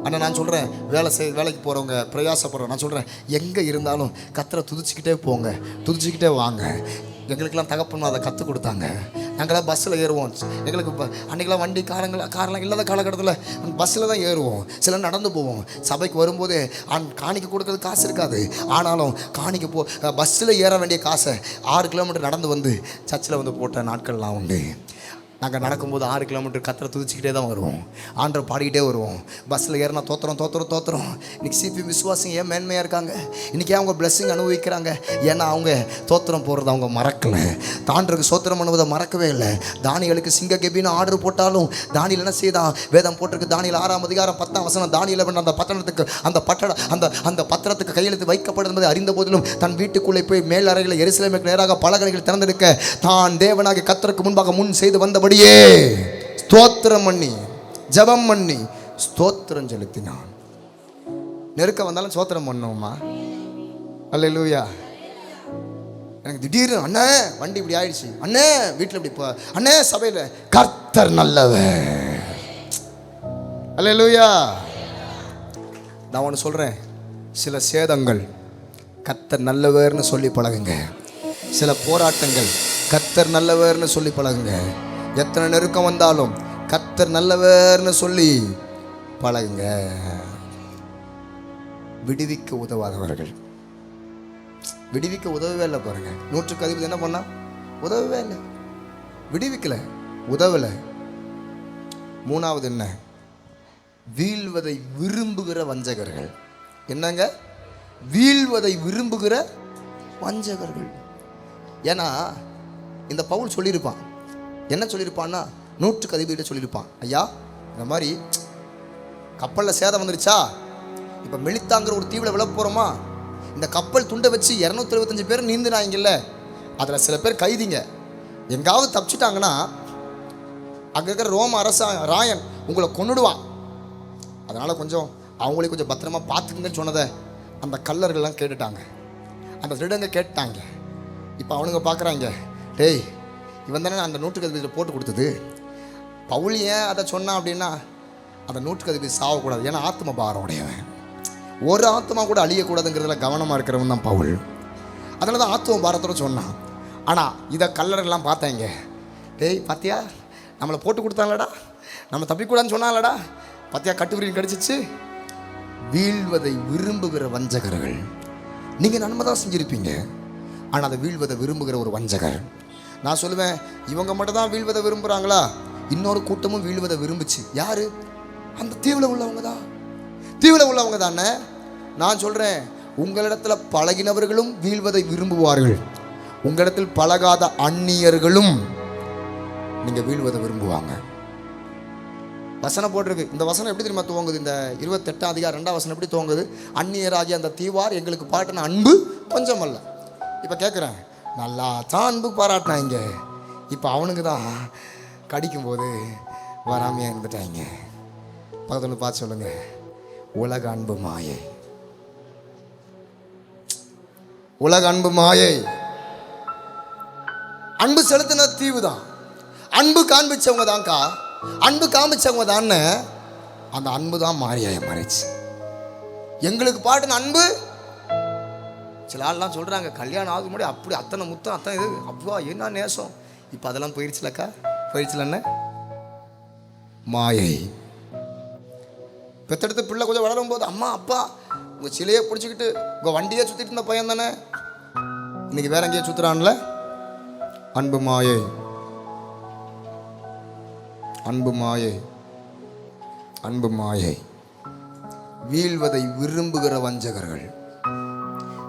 ஆனால் நான் சொல்கிறேன், வேலைக்கு போகிறவங்க, பிரயாசப்படுறவங்க, நான் சொல்கிறேன், எங்கே இருந்தாலும் கர்த்தரை துதிச்சுக்கிட்டே போங்க, துதிச்சுக்கிட்டே வாங்க. எங்களுக்கெல்லாம் தகப்பன் அதை கற்றுக் கொடுத்தாங்க. நாங்களாம் பஸ்ஸில் ஏறுவோம். எங்களுக்கு அன்றைக்கெல்லாம் வண்டி காரெல்லாம் இல்லாத காலகட்டத்தில் பஸ்ஸில் தான் ஏறுவோம். சில நடந்து போவோம். சபைக்கு வரும்போது காணிக்க கொடுக்கறது காசு இருக்காது. ஆனாலும் காணிக்க பஸ்ஸில் ஏற வேண்டிய காசை 6 கிலோமீட்டர் நடந்து வந்து சர்ச்சில் வந்து போட்ட நாட்கள்லாம் உண்டு. நாங்கள் நடக்கும்போது 6 கிலோமீட்டர் கத்தரை துதிச்சிக்கிட்டே தான் வருவோம், ஆண்டரை பாடிக்கிட்டே வருவோம். பஸ்ஸில் ஏறினா தோத்துறோம். இன்றைக்கி சிபி விசுவாசிங்க ஏன் மேன்மையாக இருக்காங்க, இன்றைக்கி அவங்க பிளெஸ்ஸிங் அனுபவிக்கிறாங்க. ஏன்னா அவங்க தோத்திரம் போடுறத அவங்க மறக்கலை, தாண்டருக்கு சோத்திரம் பண்ணுவதை மறக்கவே இல்லை. தானியலுக்கு சிங்க கெபின்னு ஆர்டர் போட்டாலும் தானியல் என்ன செய்தான்? வேதம் போட்டிருக்கு, தானியல் 6ஆம் அதிகாரம் 10ஆம் வசனம், தானியல் அந்த பட்டணத்துக்கு அந்த பத்திரத்துக்கு கையெழுத்து வைக்கப்படுவது அறிந்த போதிலும் தன் வீட்டுக்குள்ளே போய் மேல் அறைகளை எருசலேமுக்கு நேராக பலகணிகள் திறந்தெடுக்க தான் தேவனாகிய கர்த்தருக்கு முன்பாக முன் செய்து வந்தபடி ஸ்தோத்திரம் பண்ணி ஜெபம் பண்ணி ஸ்தோத்திரம் செலுத்தினான். நெருக்க வந்தாலும் ஸ்தோத்திரம் பண்ணோமா? அல்லேலூயா. எனக்கு திடீர்னு அண்ணே வண்டி இப்படி ஆயிடுச்சு, அண்ணே வீட்டில் இப்படி அண்ணே சபையில் கர்த்தர் நல்லவர். அல்லேலூயா. நான் ஒன்று சொல்கிறேன், சில சேதங்கள் கர்த்தர் நல்லவர்னு சொல்லி பழகுங்க. சில போராட்டங்கள் கர்த்தர் நல்லவர்னு சொல்லி பழகுங்க. எத்தனை நெருக்கம் வந்தாலும் கர்த்தர் நல்லவர்னு சொல்லி பழகுங்க. விடுவிக்க உதவாதவர்கள். விடுவிக்க உதவவே இல்லை பாருங்க. 100க்கு அதிபதி என்ன பண்ணா? உதவவே இல்லை, விடுவிக்கல, உதவலை. 3வது என்ன? வீழ்வதை விரும்புகிற வஞ்சகர்கள். என்னங்க? வீழ்வதை விரும்புகிற வஞ்சகர்கள். ஏன்னா இந்த பவுல் சொல்லியிருப்பான். என்ன சொல்லியிருப்பான்னா, 100க்கு அதிபதிகிட்ட சொல்லியிருப்பான், ஐயா இந்த மாதிரி கப்பலில் சேதம் வந்துருச்சா, இப்போ மெலித்தாங்கிற ஒரு தீவில் விழ போகிறோமா, இந்த கப்பல் துண்டை வச்சு 225 பேர் நீந்தினாங்கல்ல, அதில் சில பேர் கைதிங்க, எங்காவது தப்பிச்சிட்டாங்கன்னா அங்கே இருக்கிற ரோம ராயன் உங்களை கொன்னுடுவான், அதனால் கொஞ்சம் அவங்களையும் கொஞ்சம் பத்திரமா பார்த்துக்குங்கன்னு சொன்னதை அந்த கல்லர்கள்லாம் கேட்டுட்டாங்க. அந்த திருடங்க கேட்டாங்க. இப்போ அவனுங்க பார்க்குறாங்க, டேய் இவன் தானே அந்த 100க்கு அதிபதியில் போட்டு கொடுத்தது, பவுல் ஏன் அதை சொன்னான் அப்படின்னா, அந்த 100க்கு அதிபதி சாகக்கூடாது, ஏன்னா ஆத்ம பாரம் உடையவன், ஒரு ஆத்மா கூட அழியக்கூடாதுங்கிறதுல கவனமாக இருக்கிறவன் தான் பவுல். அதனால தான் ஆத்ம பாரத்தோடு சொன்னான். ஆனால் இதை கல்லரெல்லாம் பார்த்தாங்க, டேய் பாத்தியா நம்மளை போட்டு கொடுத்தாங்களடா, நம்ம தப்பிக்கூடாதுன்னு சொன்னாலடா, பாத்தியா கட்டுவிரின் கடிச்சிச்சு. வீழ்வதை விரும்புகிற வஞ்சகர்கள். நீங்கள் நன்மை தான் செஞ்சுருப்பீங்க, ஆனால் அதை வீழ்வதை விரும்புகிற ஒரு வஞ்சகர். நான் சொல்லுவேன், இவங்க மட்டும் தான் வீழ்வதை விரும்புகிறாங்களா? இன்னொரு கூட்டமும் வீழ்வதை விரும்புச்சு. யார்? அந்த தீவில் உள்ளவங்க தான். தீவில் உள்ளவங்க தானே. நான் சொல்கிறேன், உங்களிடத்தில் பழகினவர்களும் வீழ்வதை விரும்புவார்கள், உங்களிடத்தில் பழகாத அந்நியர்களும் நீங்கள் வீழ்வதை விரும்புவாங்க. வசனம் போட்டிருக்கு. இந்த வசனம் எப்படி தெரியுமா துவங்குது? இந்த 28ஆம் அதிகாரம் 2ஆம் வசனம் எப்படி துவங்குது? அந்நியராகிய அந்த தீவார் எங்களுக்கு பாட்டின அன்பு கொஞ்சம் அல்ல. இப்போ கேட்குறேன், நல்லா தான் அன்பு பாராட்டினாங்க, இப்போ அவனுக்கு தான் கடிக்கும்போது வராமையாக இருந்துட்டாங்க. பக்கத்தில் பார்த்து சொல்லுங்க, உலக அன்பு மாயை, உலக அன்பு மாயை. அன்பு செலுத்தின தீவு தான், அன்பு காண்பிச்சவங்க தான்க்கா, அன்பு காமிச்சவங்க தானே. அந்த அன்பு தான் மாறியாய மாறிச்சு. எங்களுக்கு பாட்டுன அன்பு. சில ஆள்லாம் சொல்கிறாங்க, கல்யாணம் ஆகுது முன்னாடி அப்படி அத்தனை முத்தம் அத்தனை இது அப்பா என்ன நேசம், இப்போ அதெல்லாம் போயிடுச்சுலக்கா, போயிடுச்சுலன்னு மாயை. பெத்தெடுத்து பிள்ளை கொஞ்சம் வளரும் போது, அம்மா அப்பா உங்கள் சிலையை பிடிச்சிக்கிட்டு உங்கள் வண்டியே சுற்றிட்டு இருந்த பையன் தானே, இன்னைக்கு வேற எங்கேயே சுற்றுறான்ல. அன்பு மாயை, அன்பு மாயை, அன்பு மாயை. வீழ்வதை விரும்புகிற வஞ்சகர்கள்,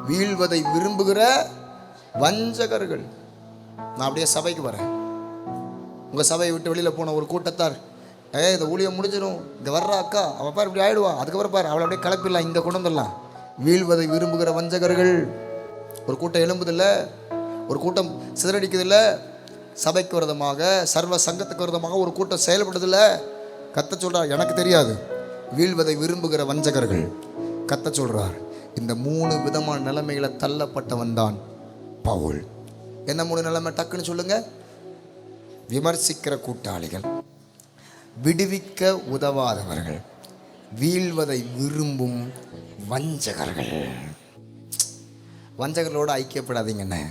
வீழ்வதை விரும்புகிற வஞ்சகர்கள். நான் அப்படியே சபைக்கு வரேன். உங்கள் சபையை விட்டு வெளியில் போன ஒரு கூட்டத்தார், இந்த ஊழியம் முடிஞ்சிடும், இங்கே வர்றா அக்கா அவள் பார் இப்படி ஆகிடுவா, அதுக்கப்புறம் பார் அவளை அப்படியே கிளப்பிடலாம், இங்கே கொண்டு வந்துடலாம். வீழ்வதை விரும்புகிற வஞ்சகர்கள். ஒரு கூட்டம் எழும்புதில்லை, ஒரு கூட்டம் சிதறடிக்குதில்லை, சபைக்கு விரதமாக சர்வ சங்கத்துக்கு விரதமாக ஒரு கூட்டம் செயல்படுதில்லை. கத்த சொல்கிறார், எனக்கு தெரியாது. வீழ்வதை விரும்புகிற வஞ்சகர்கள். கத்த சொல்கிறார், இந்த 3 விதமான நிலைமைகளை தள்ளப்பட்டவன் தான் பவுல். என்ன 3 நிலைமை டக்குன்னு சொல்லுங்க? விமர்சிக்கிற கூட்டாளிகள், விடுவிக்க உதவாதவர்கள், வீழ்வதை விரும்பும் வஞ்சகர்கள். வஞ்சகர்களோடு ஐக்கியப்படாதீங்கண்ணே.